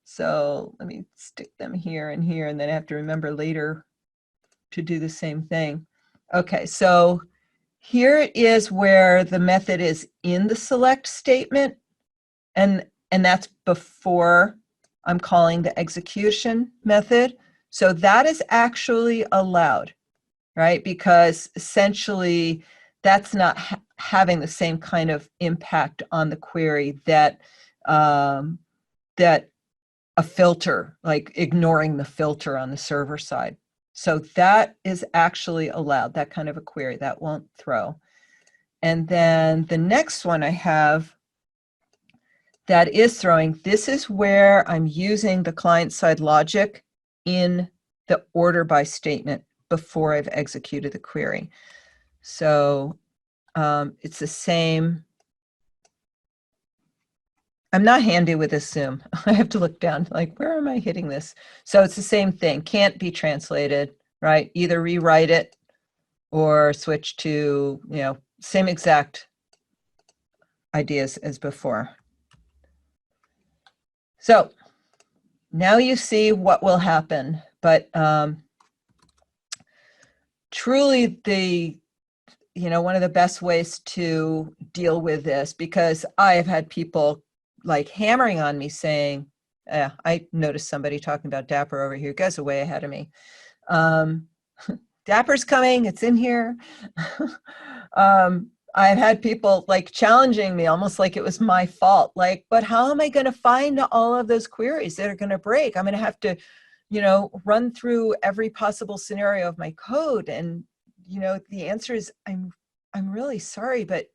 So let me stick them here and here, and then I have to remember later to do the same thing. Okay, so here is where the method is in the select statement, and that's before I'm calling the execution method. So that is actually allowed, right? Because essentially that's not having the same kind of impact on the query that that a filter, like ignoring the filter on the server side. So that is actually allowed, that kind of a query, that won't throw. And then the next one I have that is throwing, this is where I'm using the client-side logic in the order by statement before I've executed the query. So it's the same. I'm not handy with this Zoom. I have to look down, like, where am I hitting this? So it's the same thing, can't be translated, right? Either rewrite it or switch to, same exact ideas as before. So now you see what will happen, but truly one of the best ways to deal with this, because I have had people like hammering on me saying, I noticed somebody talking about Dapper over here, goes way ahead of me. Dapper's coming, it's in here. I've had people like challenging me almost like it was my fault. Like, but how am I going to find all of those queries that are going to break? I'm going to have to, run through every possible scenario of my code. And, the answer is I'm really sorry, but,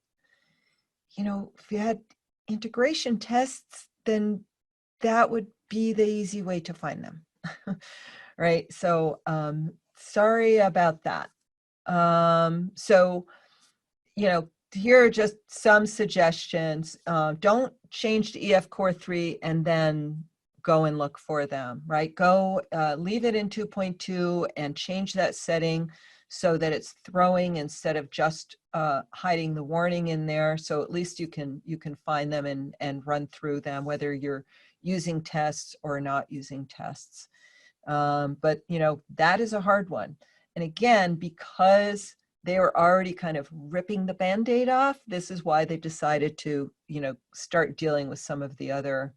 if you had integration tests, then that would be the easy way to find them. Right. So, sorry about that. So, here are just some suggestions. Don't change to EF Core 3 and then go and look for them, right? Go leave it in 2.2 and change that setting so that it's throwing instead of just hiding the warning in there. So at least you can find them and run through them, whether you're using tests or not using tests. But that is a hard one. And again, because they were already kind of ripping the Band-Aid off, this is why they decided to, start dealing with some of the other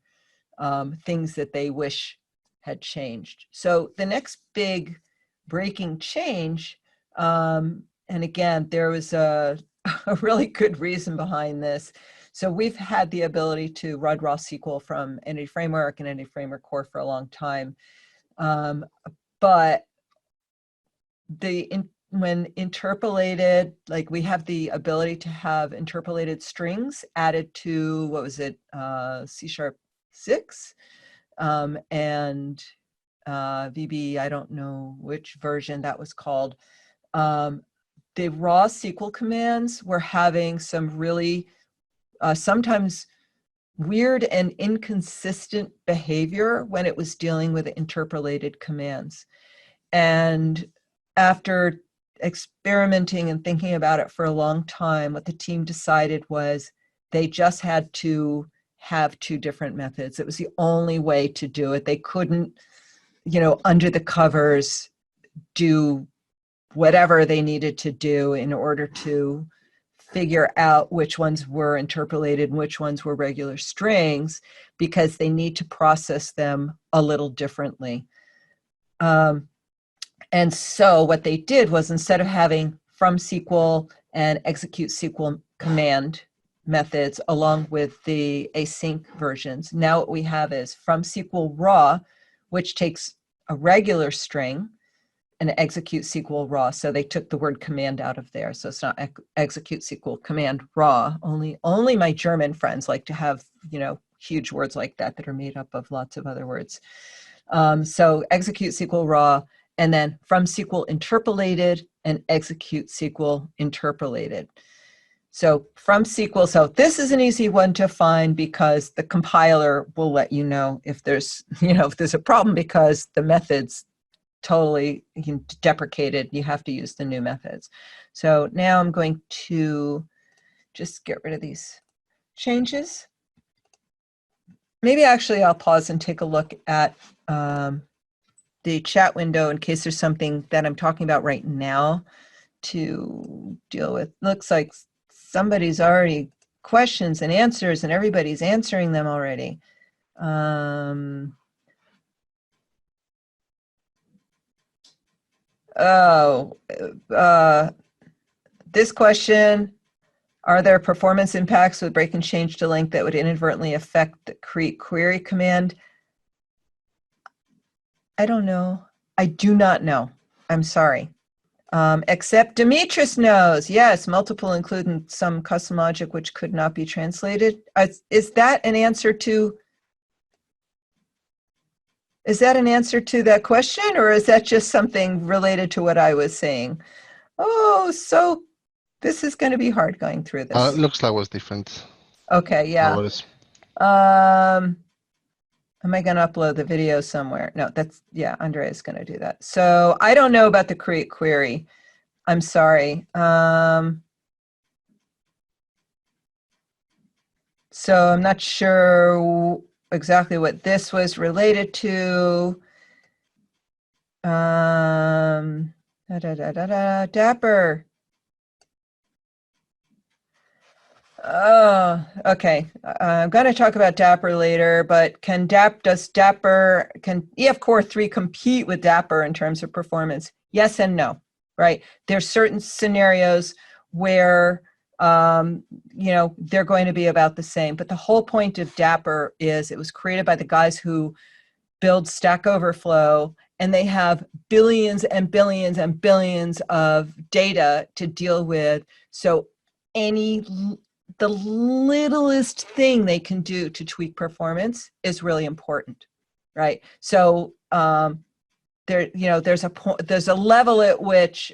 things that they wish had changed. So the next big breaking change, and again, there was a really good reason behind this. So we've had the ability to run raw SQL from Entity Framework and Entity Framework Core for a long time. But when interpolated, like we have the ability to have interpolated strings added to, what was it, C#6, and VB, I don't know which version that was called. The raw SQL commands were having some really sometimes weird and inconsistent behavior when it was dealing with interpolated commands. And after experimenting and thinking about it for a long time, what the team decided was they just had to have two different methods. It was the only way to do it. They couldn't, under the covers, do whatever they needed to do in order to figure out which ones were interpolated and which ones were regular strings, because they need to process them a little differently. And so what they did was, instead of having from SQL and execute SQL command methods along with the async versions, now what we have is from SQL raw, which takes a regular string, and execute SQL raw. So they took the word command out of there. So it's not execute SQL command raw. Only my German friends like to have, huge words like that are made up of lots of other words. So execute SQL raw, and then from SQL interpolated and execute SQL interpolated. So from SQL, so this is an easy one to find because the compiler will let you know if there's, if there's a problem because the methods totally deprecated. You have to use the new methods. So now I'm going to just get rid of these changes. Maybe actually I'll pause and take a look at the chat window in case there's something that I'm talking about right now to deal with. Looks like somebody's already questions and answers and everybody's answering them already. This question, are there performance impacts with break and change to LINQ that would inadvertently affect the create query command? I don't know. I do not know. I'm sorry. Except Demetrius knows. Yes, multiple including some custom logic which could not be translated. Is that an answer to that question, or is that just something related to what I was saying? Oh, so this is going to be hard going through this. Looks like it was different. Okay, yeah. Am I going to upload the video somewhere? No, yeah, Andrea is going to do that. So I don't know about the create query. I'm sorry. So I'm not sure exactly what this was related to. Dapper. Oh, okay. I'm going to talk about Dapper later, but does Dapper, can EF Core 3 compete with Dapper in terms of performance? Yes and no, right? There's certain scenarios where, they're going to be about the same, but the whole point of Dapper is it was created by the guys who build Stack Overflow, and they have billions and billions and billions of data to deal with. So the littlest thing they can do to tweak performance is really important, right? So there's a level at which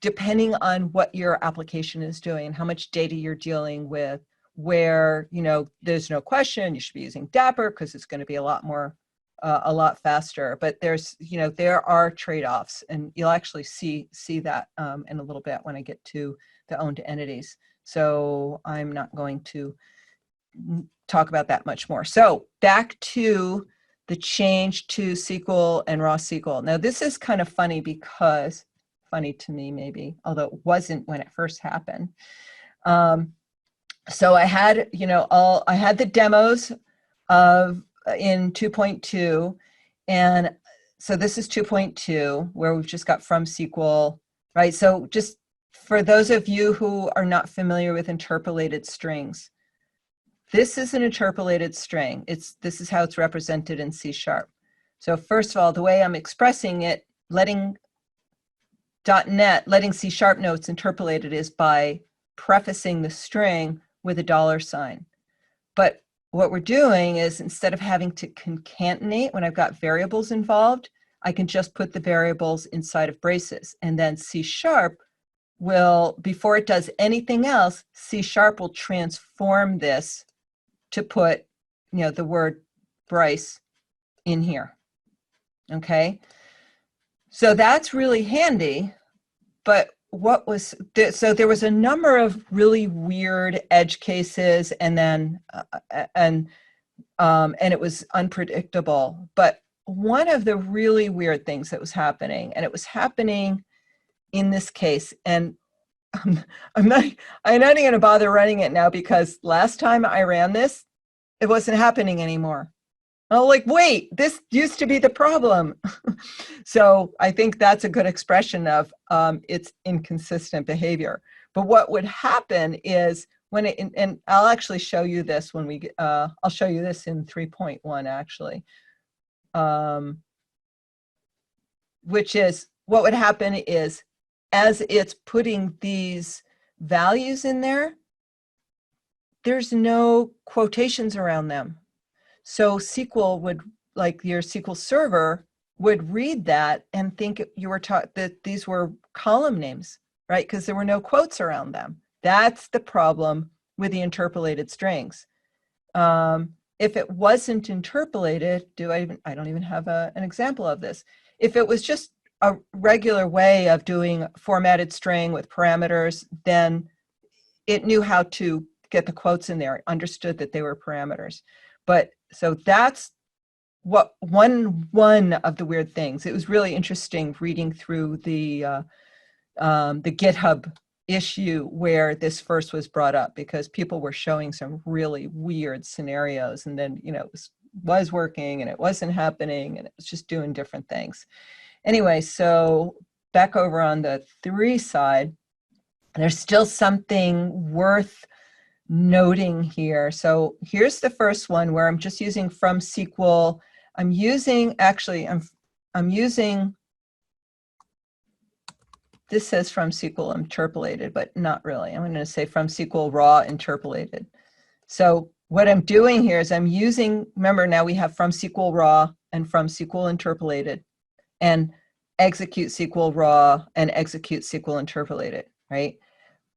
depending on what your application is doing, how much data you're dealing with, where there's no question you should be using Dapper because it's going to be a lot faster. But there are trade-offs, and you'll actually see that in a little bit when I get to the owned entities. So I'm not going to talk about that much more. So back to the change to SQL and raw SQL. Now this is kind of funny to me maybe, although it wasn't when it first happened. So I had, I had the demos in 2.2, and so this is 2.2 where we've just got from SQL, right? So just for those of you who are not familiar with interpolated strings, this is an interpolated string. This is how it's represented in C#. So first of all, the way I'm expressing it, letting C# know it's interpolated is by prefacing the string with a $sign. But what we're doing is instead of having to concatenate when I've got variables involved, I can just put the variables inside of braces, and then C# will, before it does anything else, C# will transform this to put, the word Bryce in here. Okay, so that's really handy. But so there was a number of really weird edge cases, and then and it was unpredictable. But one of the really weird things that was happening, and it was happening in this case, and I'm not even going to bother running it now because last time I ran this, it wasn't happening anymore. I'm like, wait, this used to be the problem. So I think that's a good expression of its inconsistent behavior. But what would happen is when and I'll actually show you this when we, I'll show you this in 3.1 actually, which is what would happen is as it's putting these values in there, there's no quotations around them. So SQL would, like your SQL server, would read that and think you were taught that these were column names. right? Because there were no quotes around them. That's the problem with the interpolated strings. If it wasn't interpolated, I don't even have an example of this. If it was just a regular way of doing formatted string with parameters, then it knew how to get the quotes in there, it understood that they were parameters. But so that's what one of the weird things. It was really interesting reading through the GitHub issue where this first was brought up, because people were showing some really weird scenarios, and then it was working and it wasn't happening and it was just doing different things. Anyway, so back over on the 3 side, there's still something worth noting here. So here's the first one where I'm just using from SQL. I'm using, this says from SQL interpolated, but not really. I'm going to say from SQL raw interpolated. So what I'm doing here is I'm using, remember now we have from SQL raw and from SQL interpolated, and execute SQL raw and execute SQL interpolated, right?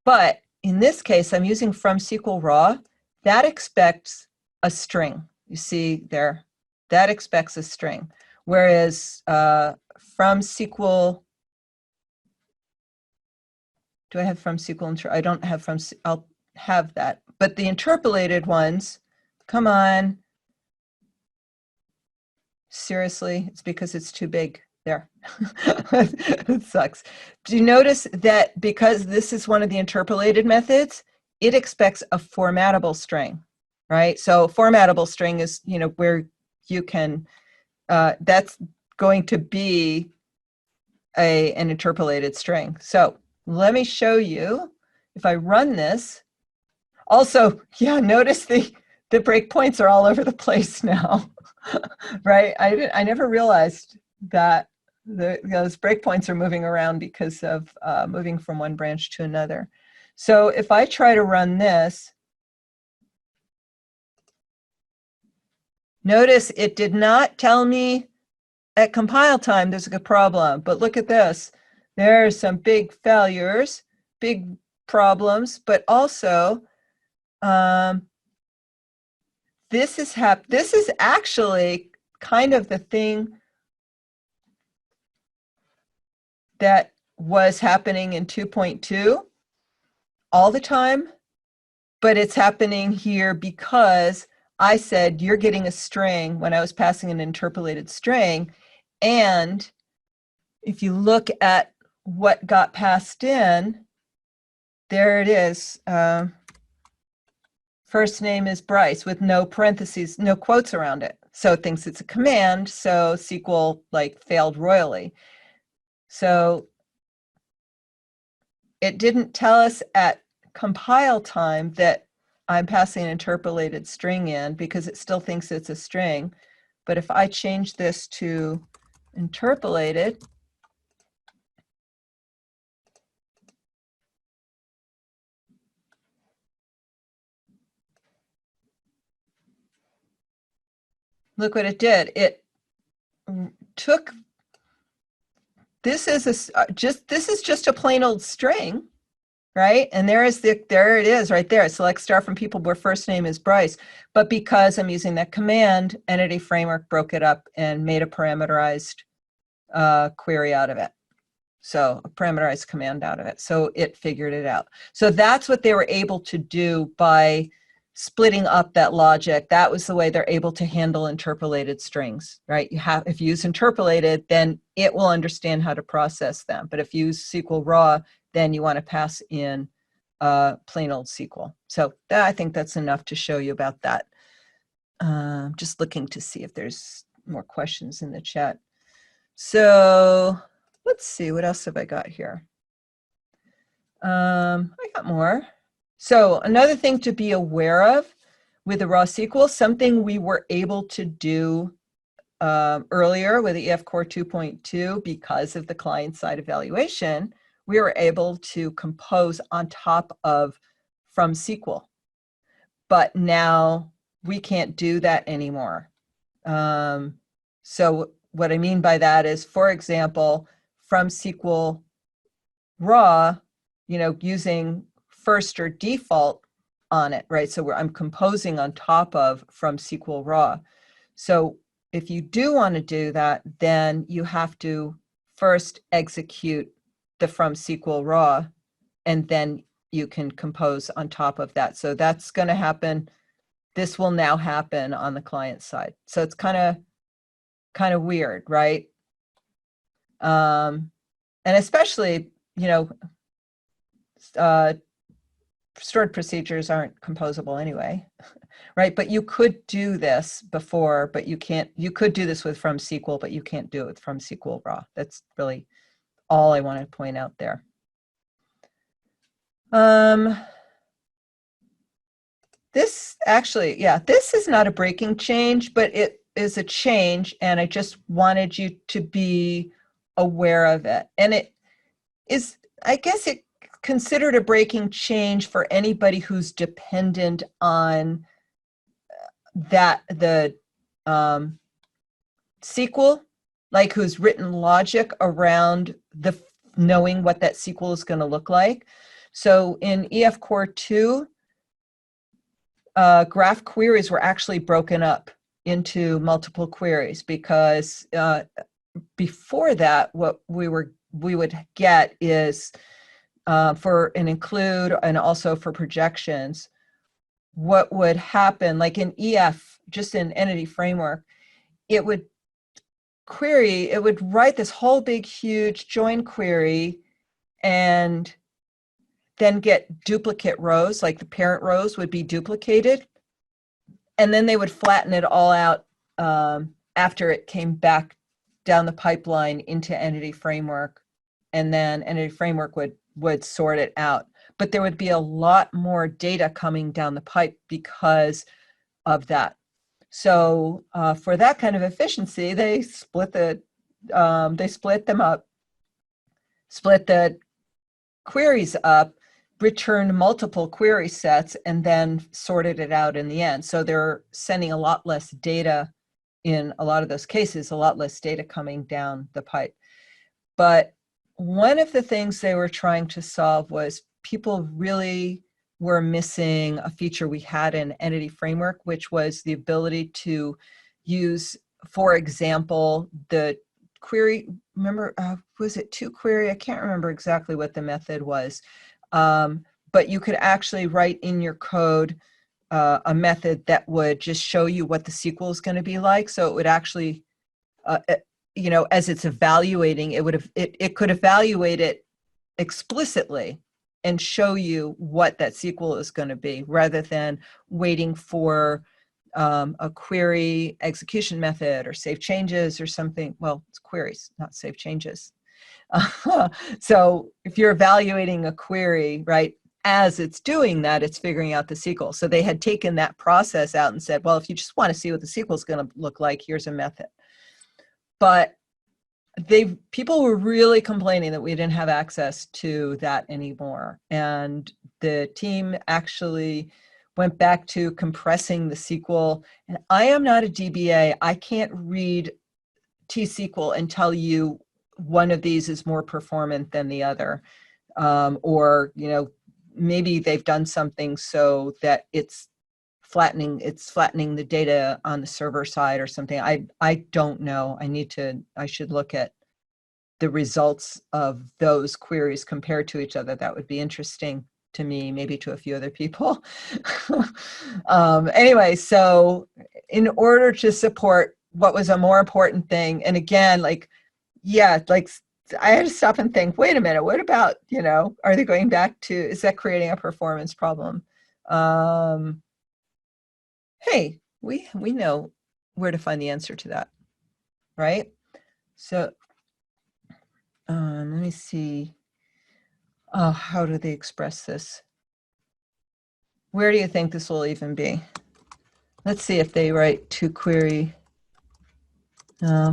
But in this case, I'm using from SQL raw. That expects a string. You see there, that expects a string. Whereas from SQL, do I have from SQL? I don't have from, I'll have that. But the interpolated ones, come on. Seriously, it's because it's too big. There. It sucks. Do you notice that because this is one of the interpolated methods, it expects a formatable string, right? So formatable string is, where you can, that's going to be an interpolated string. So let me show you if I run this. Also, yeah, notice the breakpoints are all over the place now, right? I never realized that those breakpoints are moving around because of moving from one branch to another. So if I try to run this, notice it did not tell me at compile time there's a problem, but look at this. There's some big failures, big problems, but also this is actually kind of the thing that was happening in 2.2 all the time, but it's happening here because I said you're getting a string when I was passing an interpolated string. And if you look at what got passed in, there it is. First name is Bryce with no parentheses, no quotes around it. So it thinks it's a command, so SQL failed royally. So it didn't tell us at compile time that I'm passing an interpolated string in because it still thinks it's a string. But if I change this to interpolated, look what it did. It took, this is just a plain old string, right? And there it is right there. Select star from people where first name is Bryce. But because I'm using that command, Entity Framework broke it up and made a parameterized query out of it. So a parameterized command out of it. So it figured it out. So that's what they were able to do by splitting up that logic. That was the way they're able to handle interpolated strings, right? If you use interpolated, then it will understand how to process them. But if you use SQL raw, then you want to pass in plain old SQL. So I think that's enough to show you about that. Just looking to see if there's more questions in the chat. So let's see, what else have I got here? I got more. So another thing to be aware of with the raw SQL, something we were able to do earlier with the EF Core 2.2 because of the client-side evaluation, we were able to compose on top of from SQL. But now we can't do that anymore. So what I mean by that is, for example, from SQL raw, using first or default on it, right? So I'm composing on top of from SQL raw. So if you do want to do that, then you have to first execute the from SQL raw, and then you can compose on top of that. So that's going to happen. This will now happen on the client side. So it's kind of weird, right? And especially, stored procedures aren't composable anyway, right? But you could do this before, but you can't. You could do this with from SQL, but you can't do it from SQL raw. That's really all I wanted to point out there. This actually, yeah, this is not a breaking change, but it is a change, and I just wanted you to be aware of it. And it is, I guess, it considered a breaking change for anybody who's dependent on the SQL, like who's written logic around the knowing what that SQL is going to look like. So in EF Core 2, graph queries were actually broken up into multiple queries, because before that, what we would get is for an include and also for projections, what would happen, like in EF, just in Entity Framework, it would write this whole big, huge join query and then get duplicate rows, like the parent rows would be duplicated. And then they would flatten it all out after it came back down the pipeline into Entity Framework. And then Entity Framework would sort it out. But there would be a lot more data coming down the pipe because of that. So for that kind of efficiency, they split them up, split the queries up, returned multiple query sets, and then sorted it out in the end. So they're sending a lot less data in a lot of those cases, a lot less data coming down the pipe. But one of the things they were trying to solve was people really were missing a feature we had in Entity Framework, which was the ability to use, for example, the query, remember, was it to query? I can't remember exactly what the method was. But you could actually write in your code a method that would just show you what the SQL is going to be like. So it would actually, as it's evaluating, it could evaluate it explicitly and show you what that SQL is going to be, rather than waiting for a query execution method or save changes or something. Well, it's queries, not save changes. So if you're evaluating a query, right, as it's doing that, it's figuring out the SQL. So they had taken that process out and said, well, if you just want to see what the SQL is going to look like, here's a method. But people were really complaining that we didn't have access to that anymore. And the team actually went back to compressing the SQL. And I am not a DBA. I can't read T-SQL and tell you one of these is more performant than the other. Or, maybe they've done something so that it's flattening the data on the server side or something. I don't know. I should look at the results of those queries compared to each other. That would be interesting to me, maybe to a few other people. Anyway, so in order to support what was a more important thing, and again, I had to stop and think, wait a minute, what about, are they going back to, is that creating a performance problem? Hey, we know where to find the answer to that, right? So let me see. Oh, how do they express this? Where do you think this will even be? Let's see if they write to query,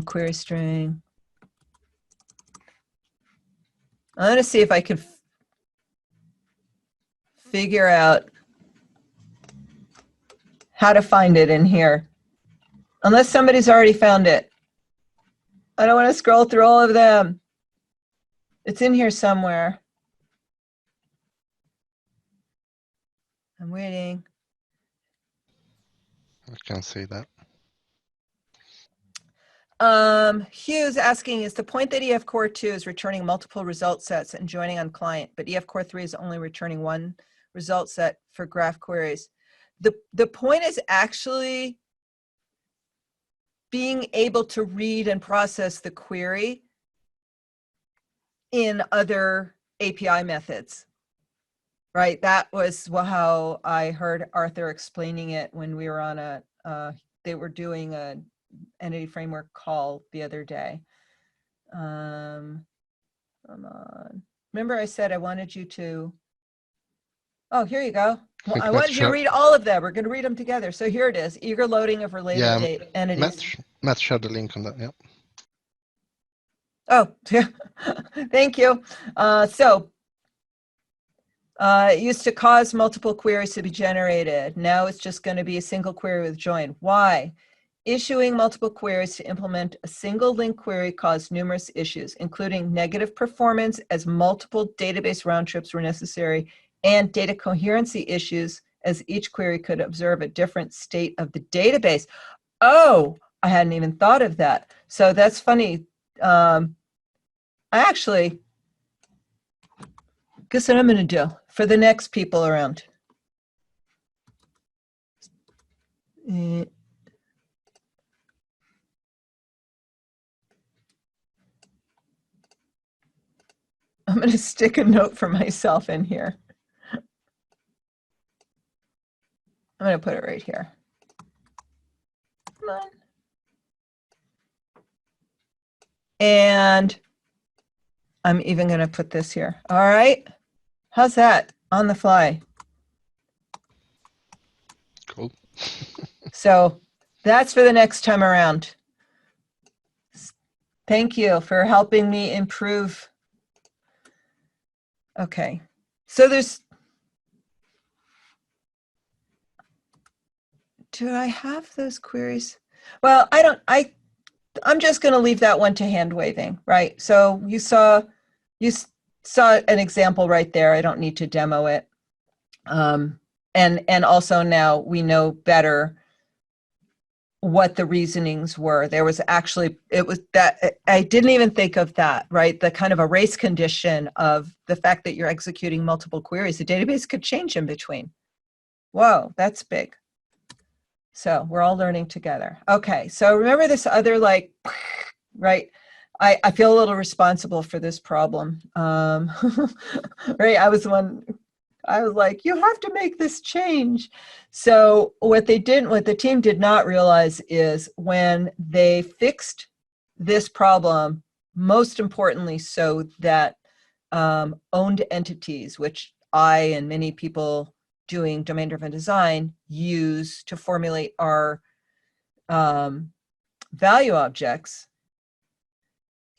query string. I'm going to see if I could figure out how to find it in here. Unless somebody's already found it. I don't want to scroll through all of them. It's in here somewhere. I'm waiting. I can see that. Hugh's asking, is the point that EF Core 2 is returning multiple result sets and joining on client, but EF Core 3 is only returning one result set for graph queries? The point is actually being able to read and process the query in other API methods, right? That was how I heard Arthur explaining it when we were on they were doing a entity framework call the other day. Come on. Remember I said I wanted you to, oh, here you go. Well, I wanted you to read all of them. We're going to read them together. So here it is, eager loading of related data entities. Matt shared the link on that, yeah. Oh, thank you. It used to cause multiple queries to be generated. Now it's just going to be a single query with join. Why? Issuing multiple queries to implement a single LINQ query caused numerous issues, including negative performance as multiple database round trips were necessary, and data coherency issues as each query could observe a different state of the database. Oh, I hadn't even thought of that. So that's funny. Actually, guess what I'm going to do for the next people around. I'm going to stick a note for myself in here. I'm going to put it right here. Come on. And I'm even going to put this here. All right. How's that on the fly? Cool. So that's for the next time around. Thank you for helping me improve. Okay. So do I have those queries? Well, I'm just going to leave that one to hand waving, right? So you saw an example right there. I don't need to demo it. And also now we know better what the reasonings were. There was actually, it was that, I didn't even think of that, right? The kind of a race condition of the fact that you're executing multiple queries. The database could change in between. Whoa, that's big. So we're all learning together. Okay, so remember this other like, right? I feel a little responsible for this problem. Right, I was like, you have to make this change. So what the team did not realize is when they fixed this problem, most importantly, so that owned entities, which I and many people doing domain-driven design use to formulate our value objects,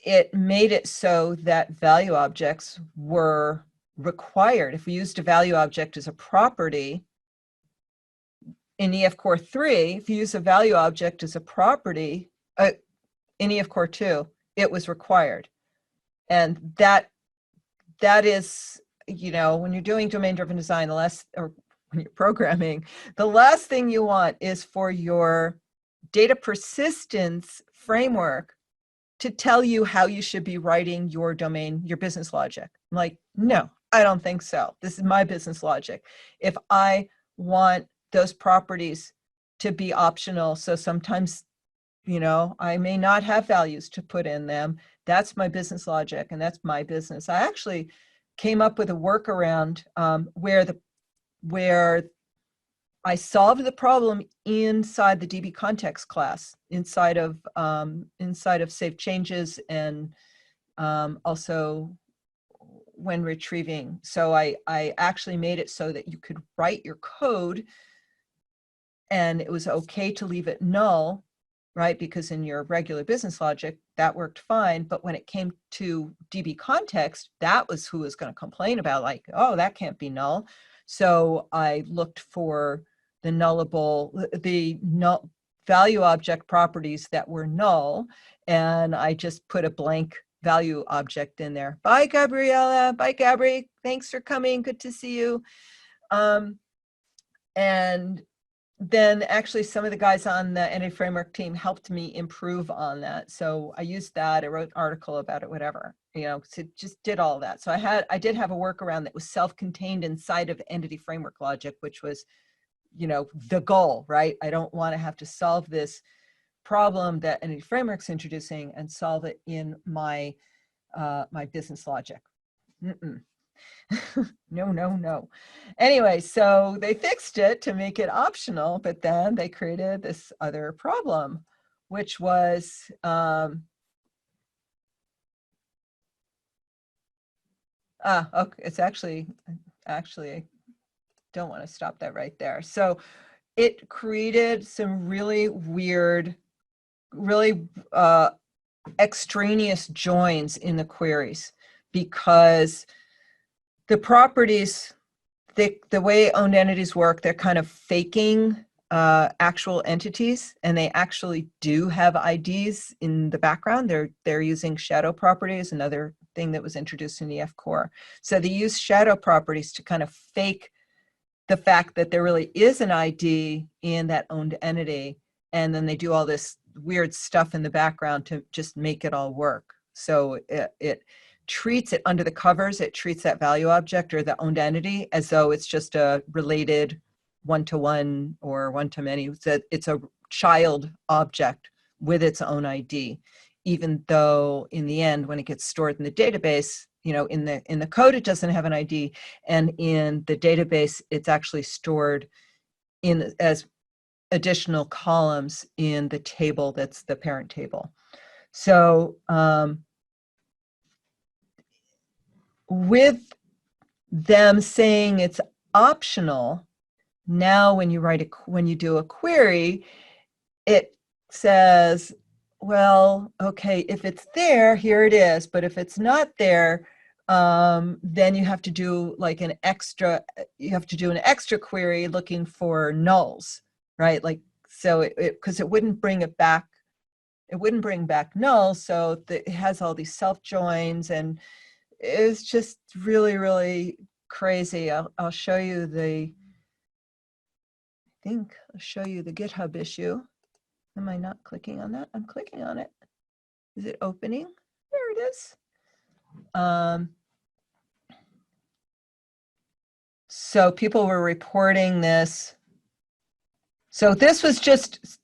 it made it so that value objects were required. If we used a value object as a property in EF Core 3, if you use a value object as a property in EF Core 2, it was required. And that is, you know, when you're doing domain-driven design, or when you're programming, the last thing you want is for your data persistence framework to tell you how you should be writing your domain, your business logic. I'm like, no, I don't think so. This is my business logic. If I want those properties to be optional, so sometimes, you know, I may not have values to put in them, that's my business logic and that's my business. I actually came up with a workaround where I solved the problem inside the DB context class, inside of save changes, and also when retrieving. So I actually made it so that you could write your code and it was okay to leave it null, right? Because in your regular business logic, that worked fine. But when it came to DB context, that was who was going to complain about, like, oh, that can't be null. So I looked for the null value object properties that were null, and I just put a blank value object in there. Bye, Gabriella. Bye, Gabri. Thanks for coming. Good to see you. And then actually some of the guys on the entity framework team helped me improve on that. So I used that, I wrote an article about it, whatever, so just did all of that. So I did have a workaround that was self-contained inside of entity framework logic, which was, the goal, right? I don't want to have to solve this problem that entity framework's introducing and solve it in my my business logic. No. Anyway, so they fixed it to make it optional, but then they created this other problem, which was okay, it's actually I don't want to stop that right there. So it created some really weird, really extraneous joins in the queries, because the properties, the way owned entities work, they're kind of faking actual entities, and they actually do have IDs in the background. They're using shadow properties, another thing that was introduced in EF Core. So they use shadow properties to kind of fake the fact that there really is an ID in that owned entity, and then they do all this weird stuff in the background to just make it all work. So it treats it under the covers, it treats that value object or the owned entity as though it's just a related one-to-one or one-to-many. It's a child object with its own ID, even though in the end, when it gets stored in the database, in the code, it doesn't have an ID, and in the database, it's actually stored in as additional columns in the table that's the parent table. So with them saying it's optional, now when you do a query, it says, well, okay, if it's there, here it is. But if it's not there, then you have to do like an extra query looking for nulls, right? Like, so because it wouldn't bring it back. It wouldn't bring back nulls. So it has all these self joins, and it's just really, really crazy. I'll show you the GitHub issue. Am I not clicking on that? I'm clicking on it. Is it opening? There it is. So people were reporting this. So this was just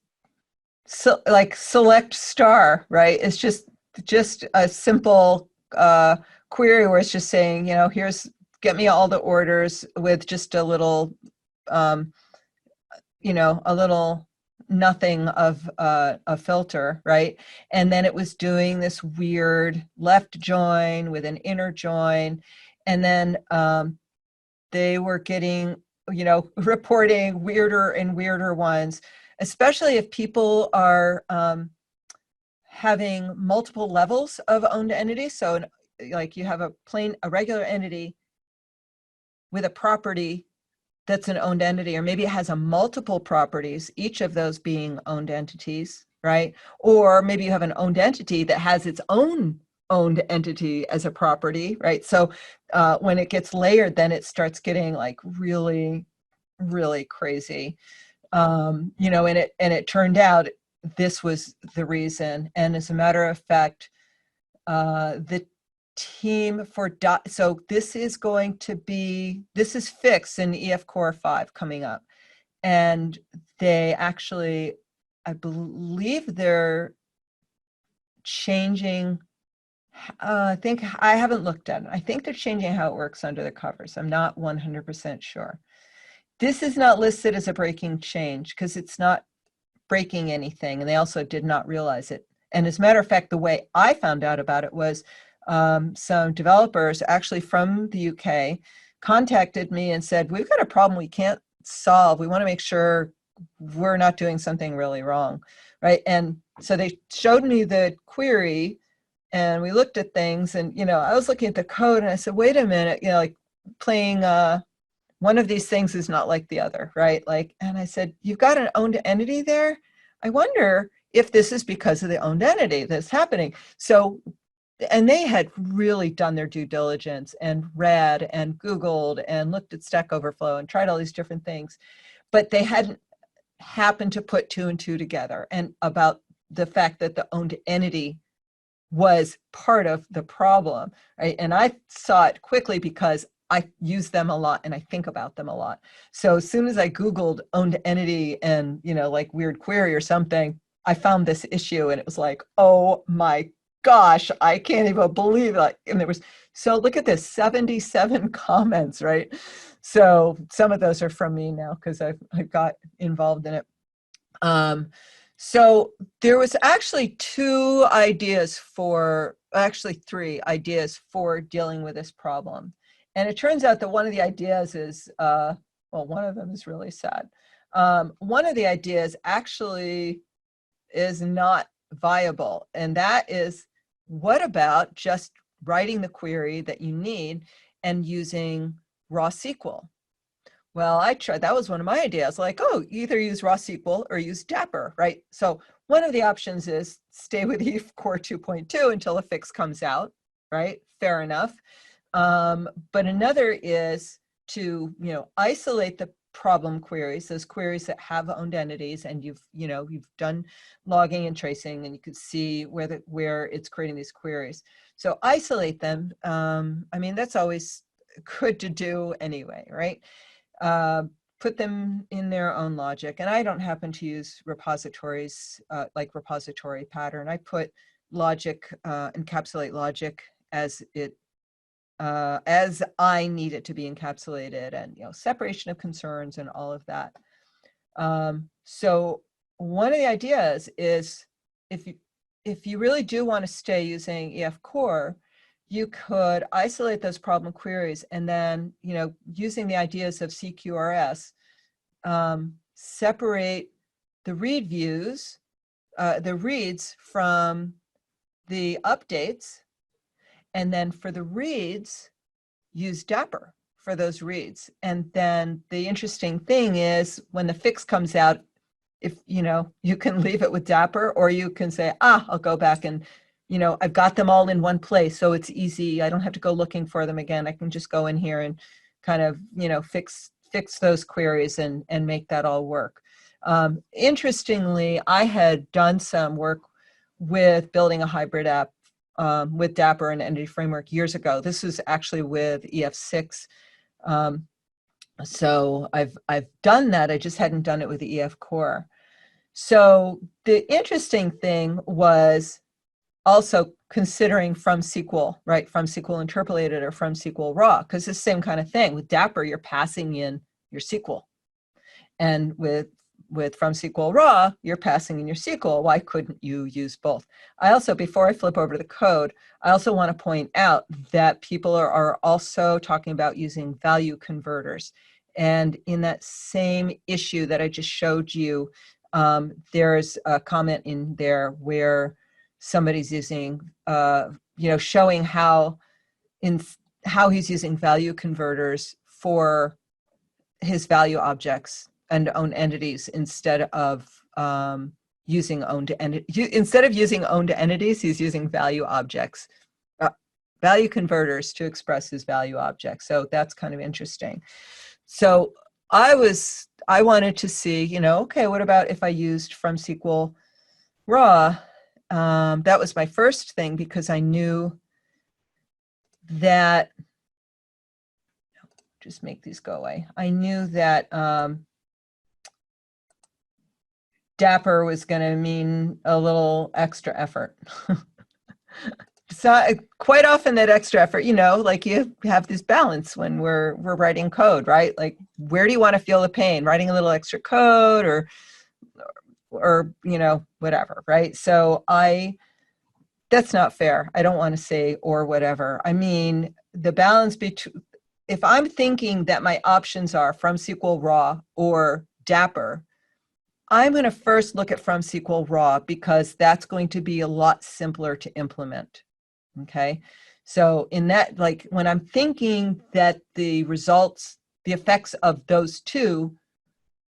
like select star, right? It's just a simple query where it's just saying, here's, get me all the orders with just a little, a little nothing of a filter, right? And then it was doing this weird left join with an inner join. And then they were getting, reporting weirder and weirder ones, especially if people are having multiple levels of owned entities. So like you have a regular entity with a property that's an owned entity, or maybe it has a multiple properties, each of those being owned entities, right? Or maybe you have an owned entity that has its own owned entity as a property, right? So when it gets layered, then it starts getting like really, really crazy. And it turned out this was the reason. And as a matter of fact, the team for so this is fixed in EF Core 5 coming up, and they actually, I believe they're changing. I think I haven't looked at it. I think they're changing how it works under the covers. I'm not 100% sure. This is not listed as a breaking change because it's not breaking anything, and they also did not realize it. And as a matter of fact, the way I found out about it was some developers actually from the UK contacted me and said, we've got a problem we can't solve. We want to make sure we're not doing something really wrong, right? And so they showed me the query, and we looked at things, and I was looking at the code, and I said, wait a minute, like playing one of these things is not like the other, right? Like, and I said, you've got an owned entity there. I wonder if this is because of the owned entity that's happening. So, and they had really done their due diligence and read and Googled and looked at Stack Overflow and tried all these different things. but they hadn't happened to put 2 and 2 together, and about the fact that the owned entity was part of the problem, right? And I saw it quickly because I use them a lot and I think about them a lot. So as soon as I Googled owned entity and, like weird query or something, I found this issue and it was like, oh my gosh, I can't even believe it. And there was, so look at this, 77 comments, right? So some of those are from me now because I've got involved in it. So there was actually 3 ideas for dealing with this problem. And it turns out that one of the ideas is, well, one of them is really sad. One of the ideas actually is not viable. And that is, what about just writing the query that you need and using raw SQL? Well, I tried, that was one of my ideas, like, oh, either use raw SQL or use Dapper, right? So one of the options is stay with EF Core 2.2 until a fix comes out, right? Fair enough. But another is to, isolate the problem queries, those queries that have owned entities, and you've done logging and tracing, and you can see where it's creating these queries. So isolate them. I mean, that's always good to do anyway, right? Put them in their own logic. And I don't happen to use repositories like repository pattern. I put logic, encapsulate logic as I need it to be encapsulated, and separation of concerns and all of that. So one of the ideas is, if you really do want to stay using EF Core, you could isolate those problem queries and then, using the ideas of CQRS, separate the read views, the reads from the updates, and then for the reads, use Dapper for those reads. And then the interesting thing is, when the fix comes out, if you can leave it with Dapper, or you can say, I'll go back and I've got them all in one place, so it's easy. I don't have to go looking for them again. I can just go in here and kind of, fix those queries and make that all work. Interestingly, I had done some work with building a hybrid app with Dapper and Entity Framework years ago. This was actually with EF6. So I've done that. I just hadn't done it with the EF Core. So the interesting thing was also considering from SQL, right? From SQL interpolated or from SQL raw, because it's the same kind of thing. With Dapper, you're passing in your SQL. And with from SQL raw, you're passing in your SQL. Why couldn't you use both? I also, before I flip over to the code, I also want to point out that people are also talking about using value converters. And in that same issue that I just showed you, there's a comment in there where somebody's using, showing how he's using value converters for his value objects and owned entities instead of using owned entities, he's using value objects, value converters to express his value objects. So that's kind of interesting. So I wanted to see, okay, what about if I used from SQL raw? That was my first thing, because I knew that, just make these go away. I knew that Dapper was going to mean a little extra effort. So quite often that extra effort, like you have this balance when we're writing code, right? Like, where do you want to feel the pain? Writing a little extra code or whatever, right? So that's not fair. I don't want to say or whatever. I mean, the balance between, if I'm thinking that my options are from SQL raw or Dapper, I'm going to first look at from SQL raw, because that's going to be a lot simpler to implement. Okay. So in that, like, when I'm thinking that the results, the effects of those two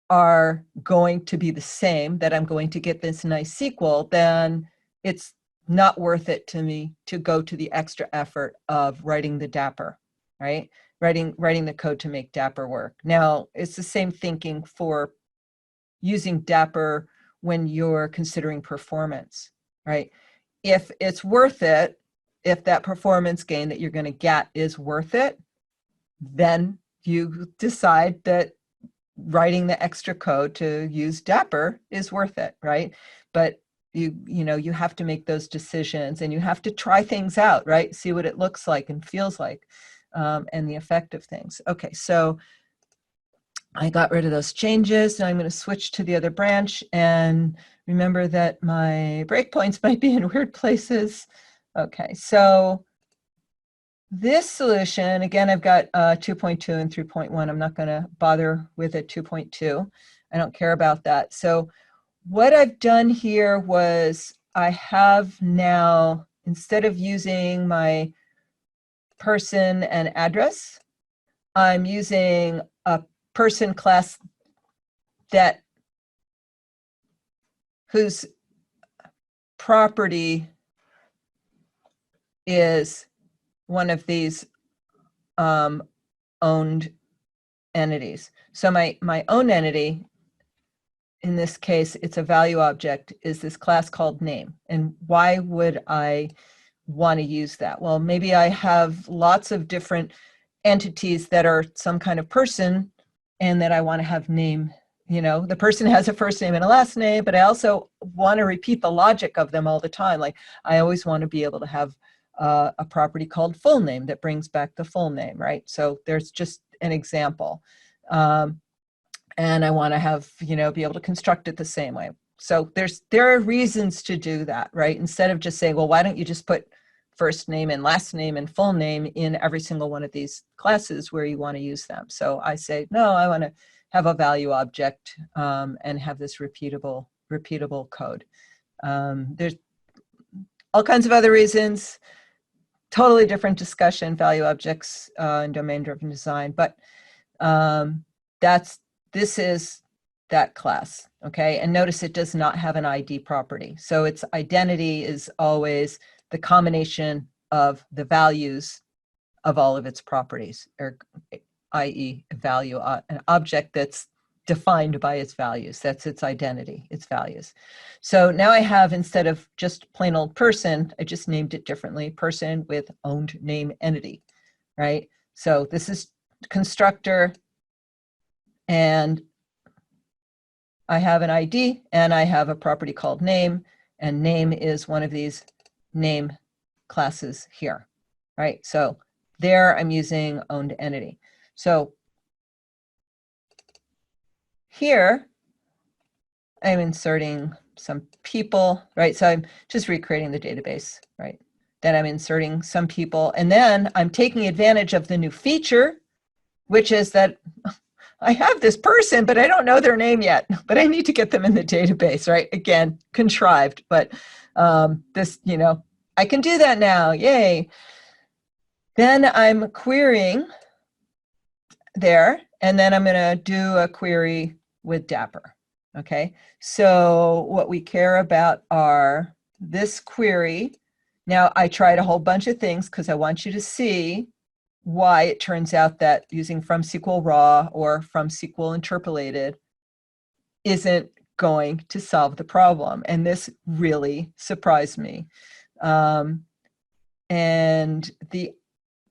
are going to be the same, that I'm going to get this nice SQL, then it's not worth it to me to go to the extra effort of writing the Dapper. right? Writing the code to make Dapper work. Now, it's the same thinking for using Dapper when you're considering performance, right? If it's worth it, if that performance gain that you're going to get is worth it, then you decide that writing the extra code to use Dapper is worth it, right? But you have to make those decisions, and you have to try things out, right? See what it looks like and feels like, and the effect of things. Okay, so I got rid of those changes. Now I'm going to switch to the other branch, and remember that my breakpoints might be in weird places. Okay, so this solution, again, I've got 2.2 and 3.1. I'm not going to bother with a 2.2. I don't care about that. So what I've done here was I have now, instead of using my person and address, I'm using a person class that whose property is one of these owned entities. So my own entity, in this case, it's a value object, is this class called name. And why would I want to use that? Well, maybe I have lots of different entities that are some kind of person, and that I want to have name. The person has a first name and a last name, but I also want to repeat the logic of them all the time. Like, I always want to be able to have a property called full name that brings back the full name, right? So there's just an example. And I want to have, be able to construct it the same way. So there are reasons to do that, right? Instead of just saying, well, why don't you just put first name and last name and full name in every single one of these classes where you want to use them. So I say, no, I want to have a value object and have this repeatable code. There's all kinds of other reasons, totally different discussion, value objects and domain-driven design, but this is that class, okay? And notice it does not have an ID property. So its identity is always the combination of the values of all of its properties, or i.e. value, an object that's defined by its values. That's its identity, its values. So now I have, instead of just plain old person, I just named it differently, person with owned name entity, right? So this is constructor, and I have an ID, and I have a property called name, and name is one of these name classes here, right? So there I'm using owned entity. So here I'm inserting some people, right? So I'm just recreating the database, right? Then I'm inserting some people, and then I'm taking advantage of the new feature, which is that I have this person, but I don't know their name yet, but I need to get them in the database, right? Again, contrived, but this, I can do that now, yay. Then I'm querying there, and then I'm gonna do a query with Dapper, okay? So what we care about are this query. Now I tried a whole bunch of things because I want you to see why it turns out that using from SQL raw or from SQL interpolated isn't going to solve the problem. And this really surprised me. And the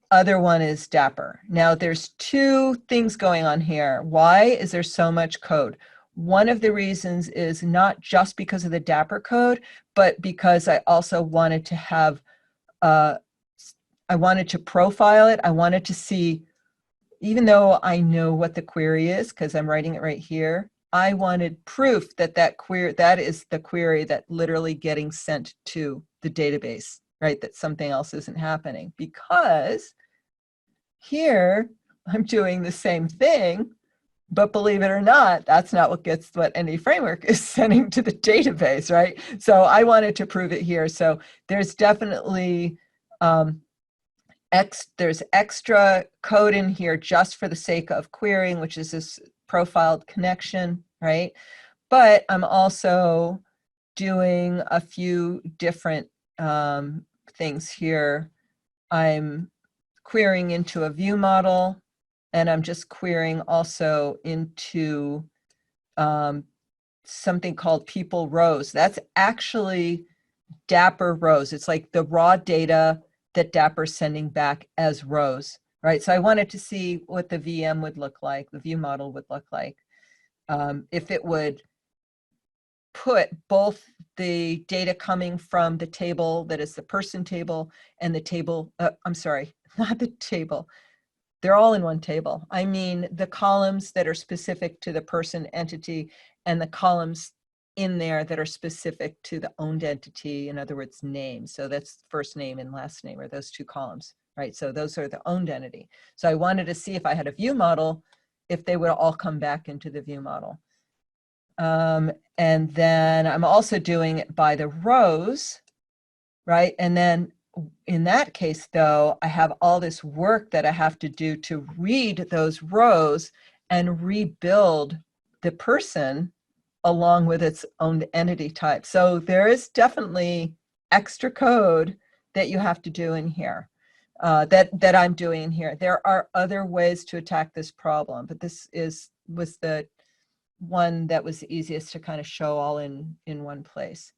other one is Dapper. Now there's two things going on here. Why is there so much code? One of the reasons is not just because of the Dapper code, but because I also wanted to have I wanted to profile it. I wanted to see, even though I know what the query is, because I'm writing it right here, I wanted proof that that is the query that literally getting sent to the database, right? That something else isn't happening. Because here I'm doing the same thing, but believe it or not, that's not what any framework is sending to the database, right? So I wanted to prove it here. So there's definitely there's extra code in here just for the sake of querying, which is this profiled connection, right? But I'm also doing a few different things here. I'm querying into a view model, and I'm just querying also into something called people rows. That's actually Dapper rows. It's like the raw data that Dapper's sending back as rows, right? So I wanted to see what the VM would look like, the view model would look like, if it would put both the data coming from the table that is the person table and the table, I'm sorry, not the table. They're all in one table. I mean, the columns that are specific to the person entity and the columns in there that are specific to the owned entity, in other words, name. So that's first name and last name, are those two columns, right? So those are the owned entity. So I wanted to see if I had a view model, if they would all come back into the view model. And then I'm also doing it by the rows, right? And then in that case, though, I have all this work that I have to do to read those rows and rebuild the person along with its own entity type. So there is definitely extra code that you have to do in here, that I'm doing in here. There are other ways to attack this problem, but this was the one that was the easiest to kind of show all in one place.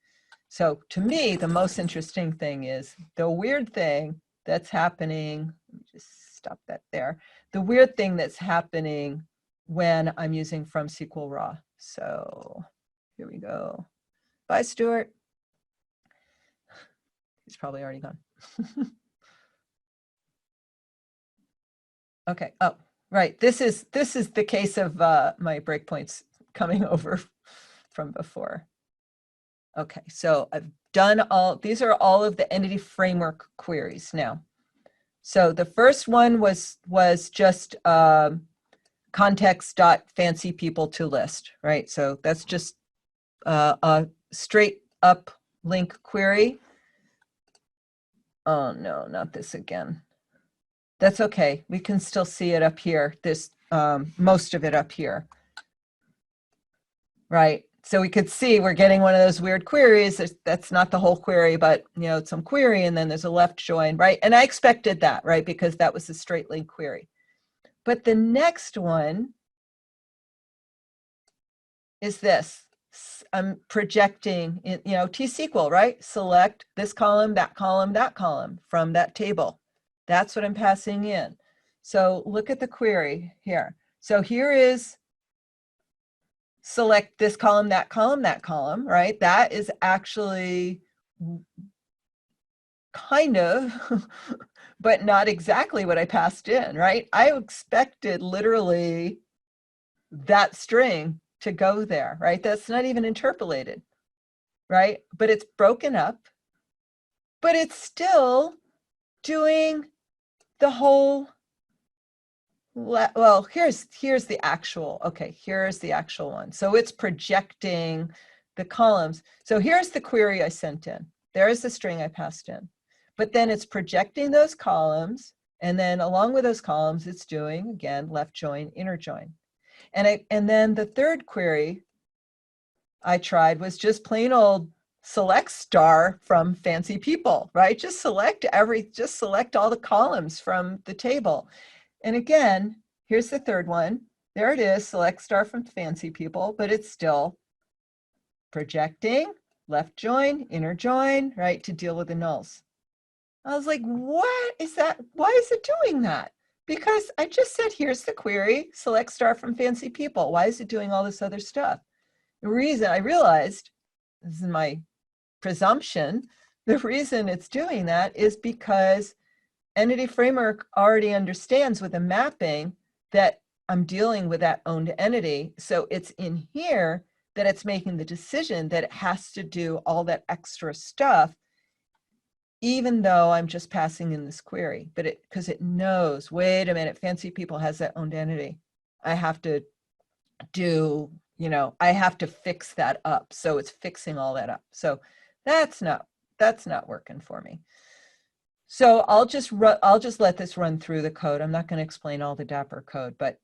So to me, the most interesting thing is the weird thing that's happening. Let me just stop that there. The weird thing that's happening when I'm using from SQL Raw. So here we go. Bye, Stuart. He's probably already gone. Okay. Oh, right. This is the case of my breakpoints coming over from before. Okay, so I've done these are all of the entity framework queries now. So the first one was just context.fancypeople2list, right? So that's just a straight up LINQ query. Oh no, not this again. That's okay. We can still see it up here. This most of it up here, right? So we could see we're getting one of those weird queries. That's not the whole query, but you know, it's some query and then there's a left join, right? And I expected that, right? Because that was a straight LINQ query. But the next one is this. I'm projecting, you know, T-SQL, right? Select this column, that column from that table. That's what I'm passing in. So look at the query here. So here is select this column, that column, right? That is actually kind of, but not exactly what I passed in, right? I expected literally that string to go there, right? That's not even interpolated, right? But it's broken up, but it's still doing the whole, well, here's the actual, okay, here's the actual one. So it's projecting the columns. So here's the query I sent in. There's the string I passed in. But then it's projecting those columns, and then along with those columns, it's doing, again, left join, inner join. And then the third query I tried was just plain old select star from fancy people, right? Just select all the columns from the table. And again, here's the third one. There it is, select star from fancy people, but it's still projecting, left join, inner join, right, to deal with the nulls. I was like, what is that? Why is it doing that? Because I just said, here's the query, select star from fancy people. Why is it doing all this other stuff? The reason I realized, this is my presumption, the reason it's doing that is because Entity Framework already understands with a mapping that I'm dealing with that owned entity. So it's in here that it's making the decision that it has to do all that extra stuff, even though I'm just passing in this query. But because it knows, wait a minute, fancy people has that owned entity. I have to do, you know, I have to fix that up. So it's fixing all that up. So that's not working for me. So I'll just let this run through the code. I'm not going to explain all the Dapper code, but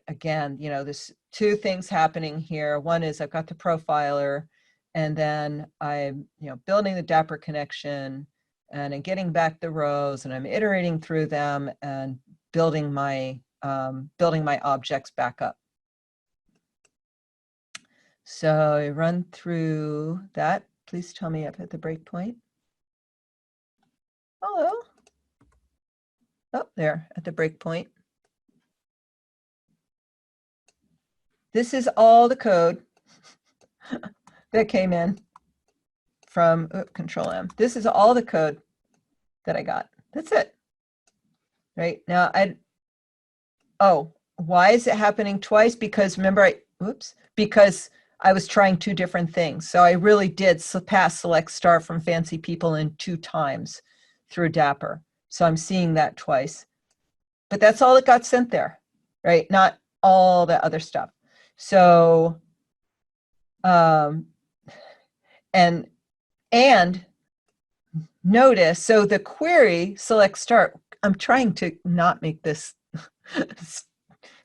again, you know, there's two things happening here. One is I've got the profiler, and then I'm, you know, building the Dapper connection, and I'm getting back the rows, and I'm iterating through them and building my objects back up. So I run through that. Please tell me I've hit the breakpoint. Hello. Oh, there at the breakpoint. This is all the code that came in from Control M. This is all the code that I got. That's it. Right now, why is it happening twice? Because remember, because I was trying two different things. So I really did pass select star from fancy people in 2 times through Dapper. So I'm seeing that twice. But that's all that got sent there, right? Not all the other stuff. So, and notice, so the query select start, I'm trying to not make this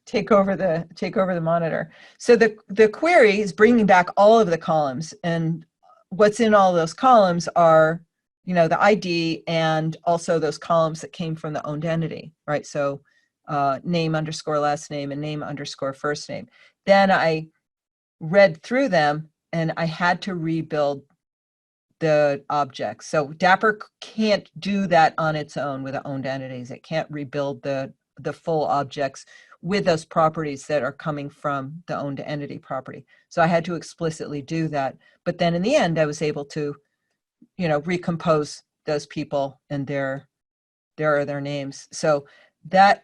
take over the monitor. So the query is bringing back all of the columns, and what's in all those columns are, the ID and also those columns that came from the owned entity, right? So name underscore last name and name underscore first name. Then I read through them and I had to rebuild the objects. So Dapper can't do that on its own with the owned entities. It can't rebuild the full objects with those properties that are coming from the owned entity property. So I had to explicitly do that. But then in the end, I was able to, recompose those people and their names. So that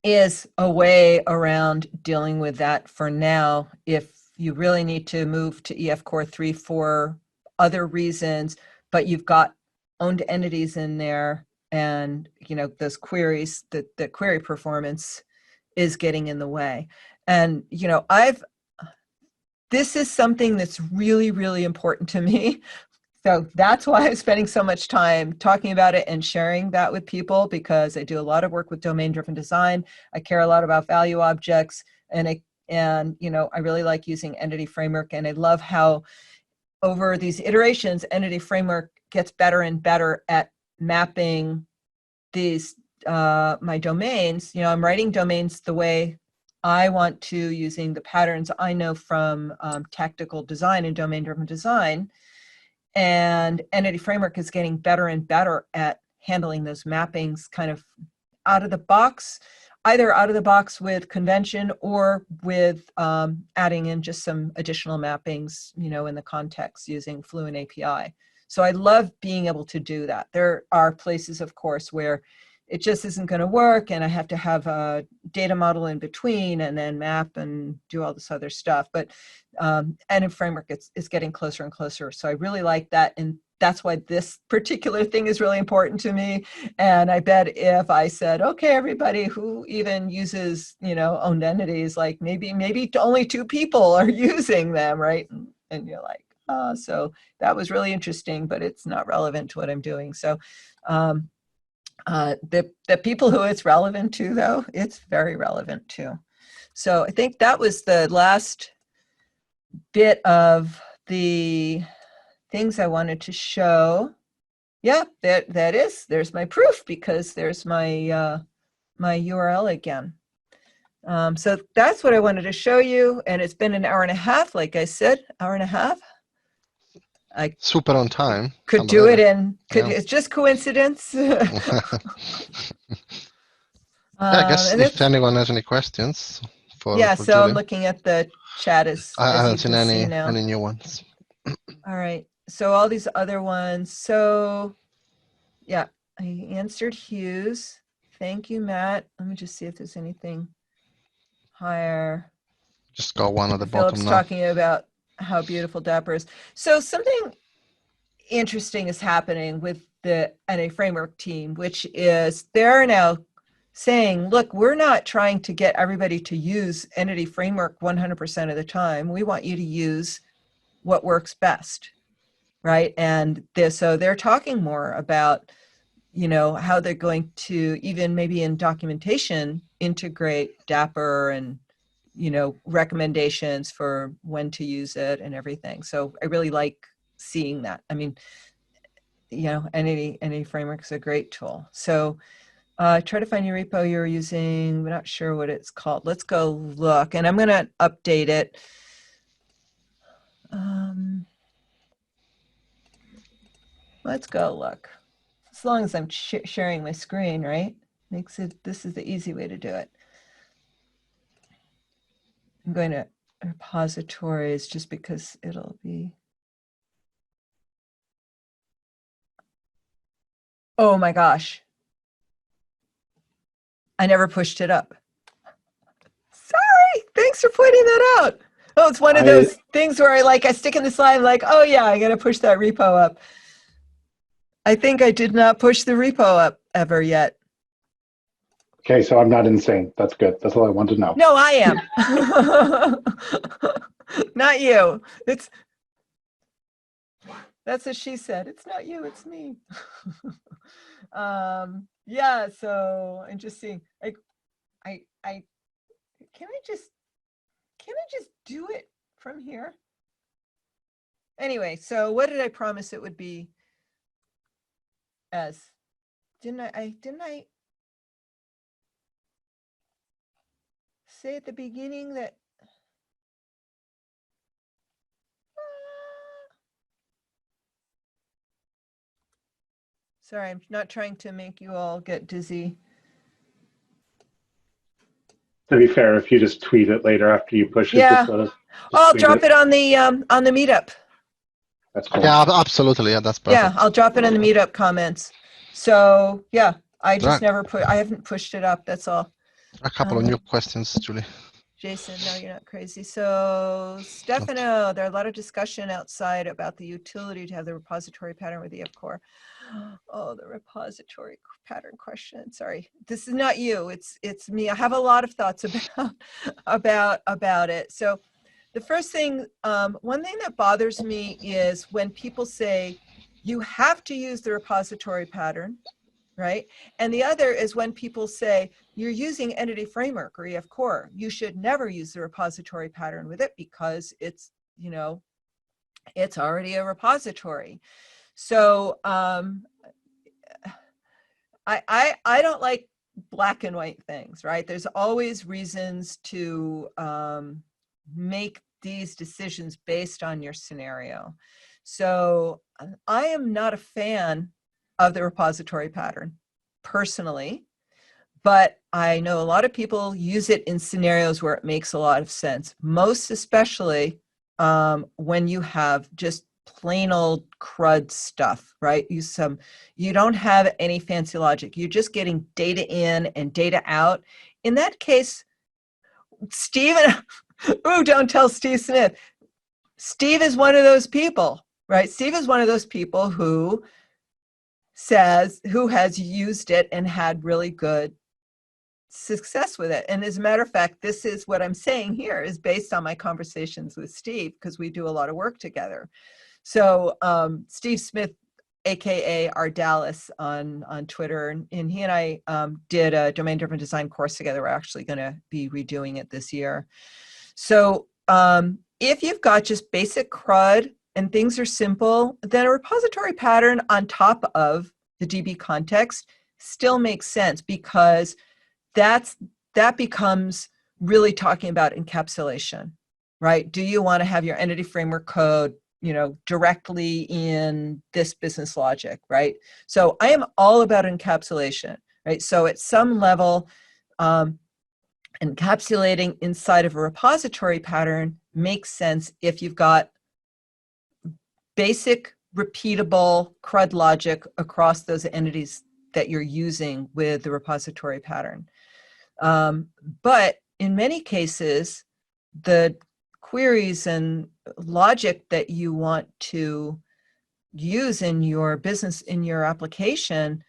is a way around dealing with that for now. If you really need to move to EF Core 3 for other reasons, but you've got owned entities in there, and those queries, the query performance is getting in the way. And this is something that's really, really important to me. So that's why I'm spending so much time talking about it and sharing that with people, because I do a lot of work with domain-driven design. I care a lot about value objects, and I really like using Entity Framework, and I love how over these iterations, Entity Framework gets better and better at mapping these my domains. I'm writing domains the way I want to, using the patterns I know from tactical design and domain-driven design. And Entity Framework is getting better and better at handling those mappings kind of out of the box, either out of the box with convention or with adding in just some additional mappings, in the context using Fluent API. So I love being able to do that. There are places, of course, where it just isn't going to work, and I have to have a data model in between and then map and do all this other stuff. But Entity Framework is getting closer and closer. So I really like that, and that's why this particular thing is really important to me. And I bet if I said, okay, everybody who even uses, owned entities, like maybe only 2 people are using them, right? And you're like, oh, so that was really interesting, but it's not relevant to what I'm doing. So the people who it's relevant to, though, it's very relevant to. So I think that was the last bit of the things I wanted to show. Yeah, there's my proof, because there's my my URL again. So that's what I wanted to show you, and it's been an hour and a half, like I said, hour and a half. I Super on time. could do it in, Yeah. it's just coincidence. I guess And if anyone has any questions for so Julie. I'm looking at the chat as I you haven't seen can see now. any new ones. All right, so all these other ones. So yeah, I answered Hughes. Thank you, Matt. Let me just see if there's anything higher. Just got one at the Philip's bottom now. talking about how beautiful Dapper is. So something interesting is happening with the NA Framework team, which is they're now saying, look, we're not trying to get everybody to use Entity Framework 100% of the time. We want you to use what works best, right? And so they're talking more about, how they're going to, even maybe in documentation, integrate Dapper and, recommendations for when to use it and everything. So I really like seeing that. I mean, any framework is a great tool. So try to find your repo you're using. We're not sure what it's called. Let's go look, and I'm going to update it. Let's go look. As long as I'm sharing my screen, right? This is the easy way to do it. I'm going to repositories just because it'll be. Oh my gosh. I never pushed it up. Sorry. Thanks for pointing that out. Oh, it's one of those things where I stick in the slide like, oh yeah, I got to push that repo up. I think I did not push the repo up ever yet. Okay, so I'm not insane. That's good. That's all I want to know. No, I am. Not you. That's what she said. It's not you, it's me. Yeah, so interesting. I can I just do it from here? Anyway, so what did I promise it would be as? Didn't I say at the beginning that sorry, I'm not trying to make you all get dizzy. To be fair, if you just tweet it later after you push it, Yeah. just let us. I'll drop it on the meetup. That's cool. Yeah, absolutely. Yeah, that's perfect. Yeah, I'll drop it in the meetup comments. So yeah, I just Right. I haven't pushed it up. That's all. A couple of new questions, Julie. Jason, no, you're not crazy. So Stefano, there are a lot of discussion outside about the utility to have the repository pattern with EF core. Oh, the repository pattern question. Sorry, this is not you. It's me. I have a lot of thoughts about it. So the first thing, one thing that bothers me is when people say you have to use the repository pattern, right? And the other is when people say you're using entity framework or EF core, you should never use the repository pattern with it because it's, it's already a repository. So I don't like black and white things, right? There's always reasons to make these decisions based on your scenario. So I am not a fan of the repository pattern personally, but I know a lot of people use it in scenarios where it makes a lot of sense, most especially when you have just plain old CRUD stuff, right? You don't have any fancy logic. You're just getting data in and data out. In that case, Steve, ooh, don't tell Steve Smith. Steve is one of those people, right? Steve is one of those people who has used it and had really good success with it. And as a matter of fact, this is what I'm saying here is based on my conversations with Steve, because we do a lot of work together. So Steve Smith, AKA our Dallas on Twitter, and he and I did a domain-driven design course together. We're actually going to be redoing it this year. So if you've got just basic CRUD and things are simple, then a repository pattern on top of the DB context still makes sense, because that becomes really talking about encapsulation, right? Do you want to have your entity framework code, directly in this business logic, right? So I am all about encapsulation, right? So at some level, encapsulating inside of a repository pattern makes sense if you've got basic, repeatable CRUD logic across those entities that you're using with the repository pattern. But in many cases, the queries and logic that you want to use in your business, in your application,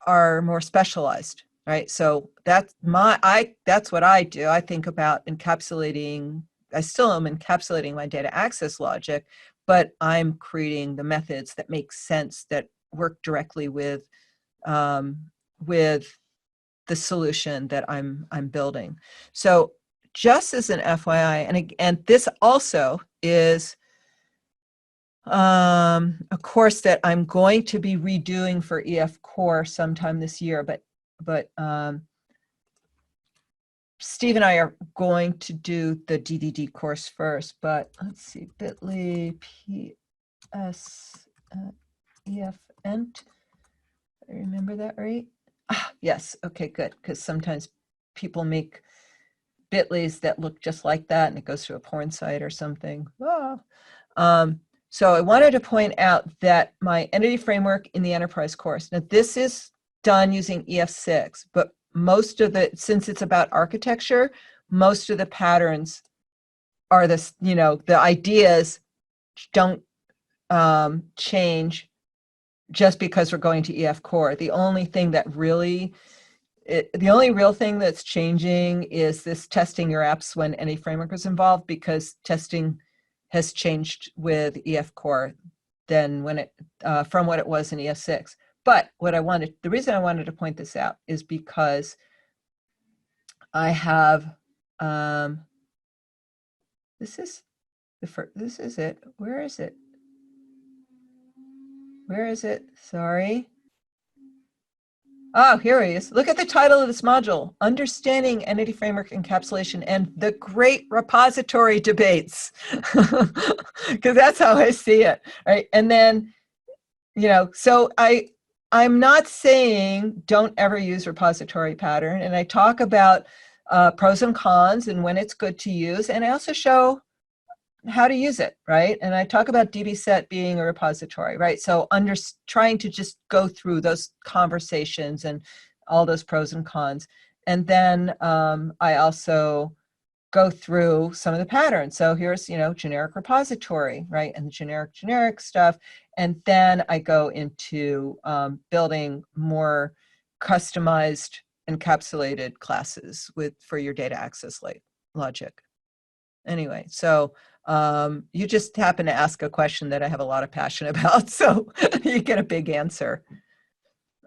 are more specialized, right? So that's what I do. I think about encapsulating. I still am encapsulating my data access logic, but I'm creating the methods that make sense, that work directly with the solution that I'm building. So just as an FYI, and this also is a course that I'm going to be redoing for EF Core sometime this year, but Steve and I are going to do the DDD course first, but let's see, bit.ly PS EF ent. I remember that right? Ah, yes, okay, good, because sometimes people make bit.lys that look just like that and it goes to a porn site or something. Ah. So I wanted to point out that my entity framework in the enterprise course, now this is done using EF6, but most of the, since it's about architecture, most of the patterns are this, the ideas don't change just because we're going to EF core. The only thing that really, the only real thing that's changing is this testing your apps when any framework is involved, because testing has changed with EF core than when it, from what it was in EF6. But the reason I wanted to point this out is because I have, this is it. Where is it? Where is it? Sorry. Oh, here he is. Look at the title of this module, Understanding Entity Framework Encapsulation and the Great Repository Debates, because that's how I see it, right? And then, so I'm not saying don't ever use repository pattern, and I talk about pros and cons and when it's good to use, and I also show how to use it, right? And I talk about dbset being a repository, right? So trying to just go through those conversations and all those pros and cons. And then I also go through some of the patterns. So here's, generic repository, right? And the generic stuff. And then I go into building more customized encapsulated classes for your data access logic. Anyway, so you just happen to ask a question that I have a lot of passion about, so you get a big answer.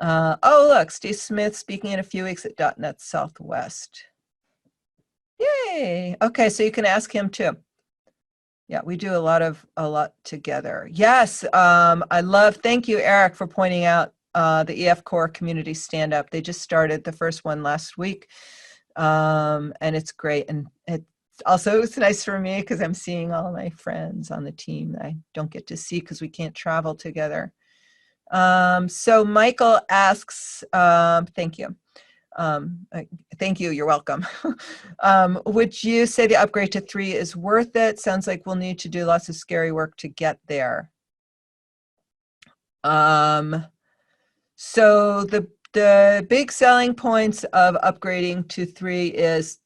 Oh, look, Steve Smith speaking in a few weeks at .NET Southwest. Yay! Okay, so you can ask him too. Yeah, we do a lot together. Yes, thank you, Eric, for pointing out the EF Core community stand-up. They just started the first one last week, and it's great. And also, it's nice for me because I'm seeing all my friends on the team that I don't get to see because we can't travel together. So Michael asks, thank you. Thank you, you're welcome. Would you say the upgrade to 3 is worth it? Sounds like we'll need to do lots of scary work to get there. So the big selling points of upgrading to 3 is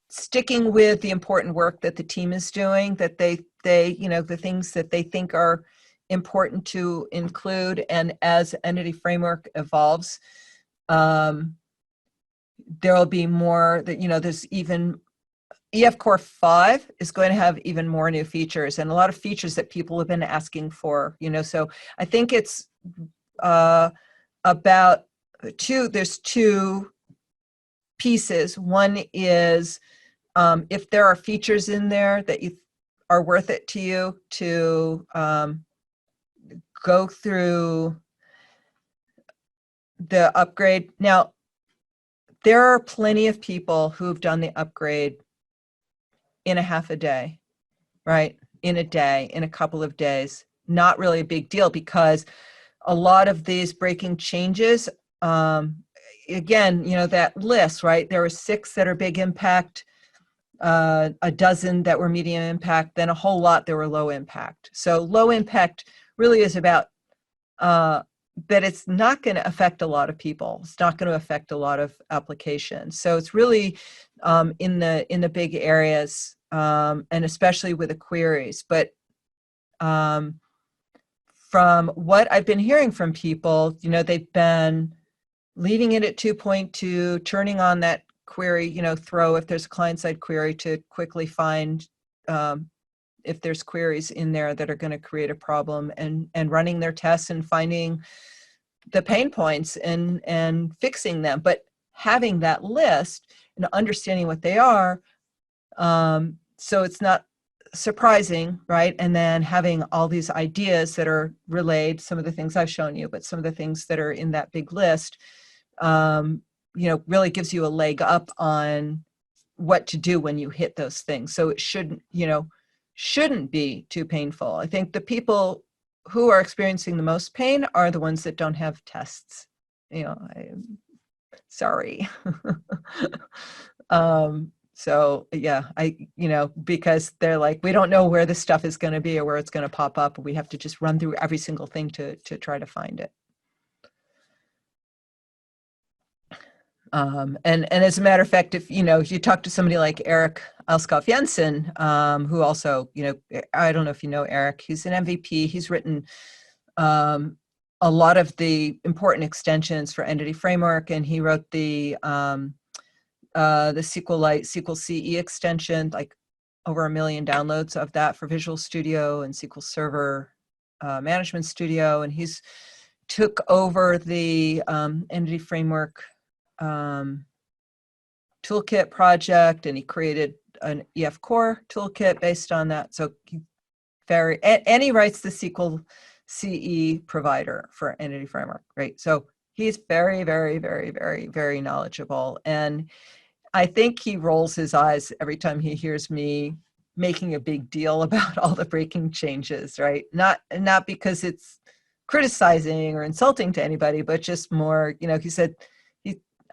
sticking with the important work that the team is doing, that they the things that they think are important to include. And as Entity Framework evolves, there will be more that, there's even EF Core 5 is going to have even more new features and a lot of features that people have been asking for, so I think it's about there's 2 pieces. One is if there are features in there that you are worth it to you to go through the upgrade. Now, there are plenty of people who've done the upgrade in a half a day, right? In a day, in a couple of days. Not really a big deal because a lot of these breaking changes, again, that list, right? There were 6 that are big impact, a dozen that were medium impact, then a whole lot that were low impact. So low impact really is about that it's not going to affect a lot of people. It's not going to affect a lot of applications. So it's really in the big areas, and especially with the queries. But from what I've been hearing from people, they've been leaving it at 2.2, turning on that query, throw if there's a client-side query to quickly find if there's queries in there that are going to create a problem, and running their tests and finding the pain points and fixing them. But having that list and understanding what they are, so it's not surprising, right? And then having all these ideas that are relayed, some of the things I've shown you, but some of the things that are in that big list, really gives you a leg up on what to do when you hit those things. So it shouldn't be too painful. I think the people who are experiencing the most pain are the ones that don't have tests. Sorry. So yeah, because they're like, we don't know where this stuff is going to be or where it's going to pop up. We have to just run through every single thing to try to find it. And as a matter of fact, if you talk to somebody like Eric Alskoff Jensen, who also, I don't know if you know Eric, he's an MVP. He's written a lot of the important extensions for Entity Framework, and he wrote the SQLite SQL CE extension, like over 1 million downloads of that for Visual Studio and SQL Server Management Studio, and he's took over the Entity Framework toolkit project, and he created an EF Core toolkit based on that. So he writes the SQL CE provider for Entity Framework, right? So he's very, very, very, very, very knowledgeable. And I think he rolls his eyes every time he hears me making a big deal about all the breaking changes, right? Not because it's criticizing or insulting to anybody, but just more, he said,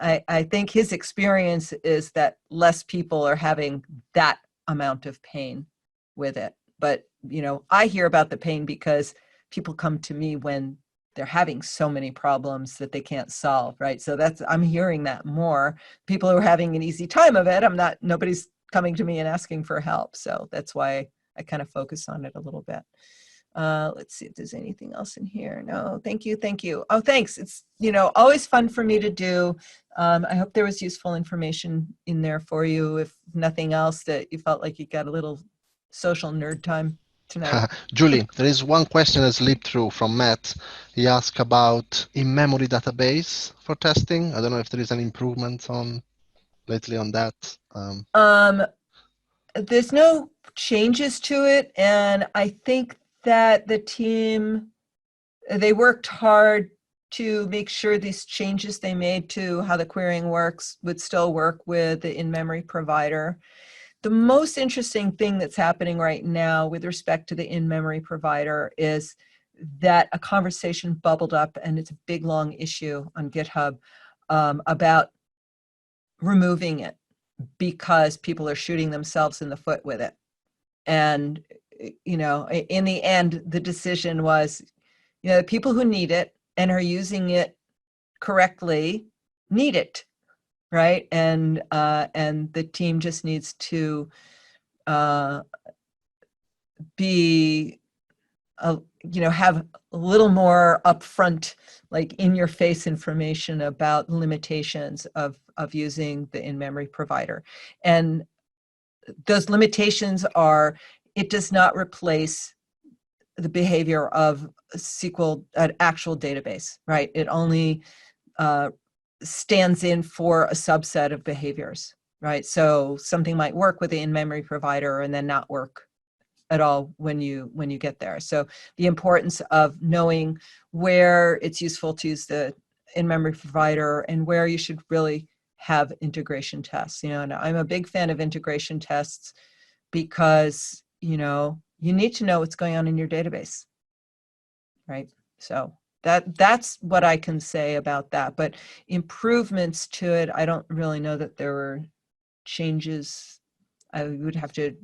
I think his experience is that less people are having that amount of pain with it. But, I hear about the pain because people come to me when they're having so many problems that they can't solve, right? So I'm hearing that more. People who are having an easy time of it, nobody's coming to me and asking for help. So that's why I kind of focus on it a little bit. Let's see if there's anything else in here. No, thank you. Oh, thanks. It's, always fun for me to do. I hope there was useful information in there for you. If nothing else, that you felt like you got a little social nerd time tonight. Julie, there is one question that slipped through from Matt. He asked about in-memory database for testing. I don't know if there is an improvement lately on that. There's no changes to it, and I think that the team, they worked hard to make sure these changes they made to how the querying works would still work with the in-memory provider. The most interesting thing that's happening right now with respect to the in-memory provider is that a conversation bubbled up, and it's a big, long issue on GitHub about removing it because people are shooting themselves in the foot with it. And, in the end, the decision was, the people who need it and are using it correctly need it, right? And the team just needs to be, have a little more upfront, like in your face information about limitations of using the in-memory provider. And those limitations are, it does not replace the behavior of SQL, an actual database, right? It only stands in for a subset of behaviors, right? So something might work with the in-memory provider and then not work at all when you get there. So the importance of knowing where it's useful to use the in-memory provider and where you should really have integration tests. And I'm a big fan of integration tests because, you need to know what's going on in your database, right? So that's what I can say about that. But improvements to it, I don't really know that there were changes. I would have to,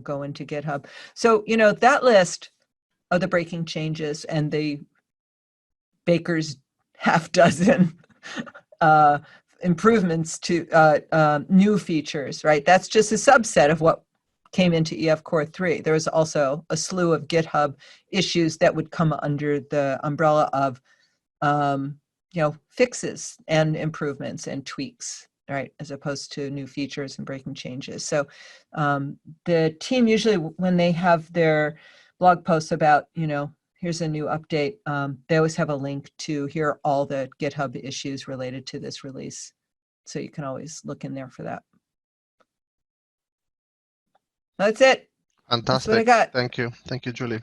go into GitHub. So, that list of the breaking changes and the baker's half dozen improvements to new features, right? That's just a subset of what came into EF Core 3. There was also a slew of GitHub issues that would come under the umbrella of, fixes and improvements and tweaks, right, as opposed to new features and breaking changes. So the team usually, when they have their blog posts about, here's a new update, they always have a link to here are all the GitHub issues related to this release. So you can always look in there for that. That's it. That's what I Fantastic. got. Thank you. Thank you, Julie.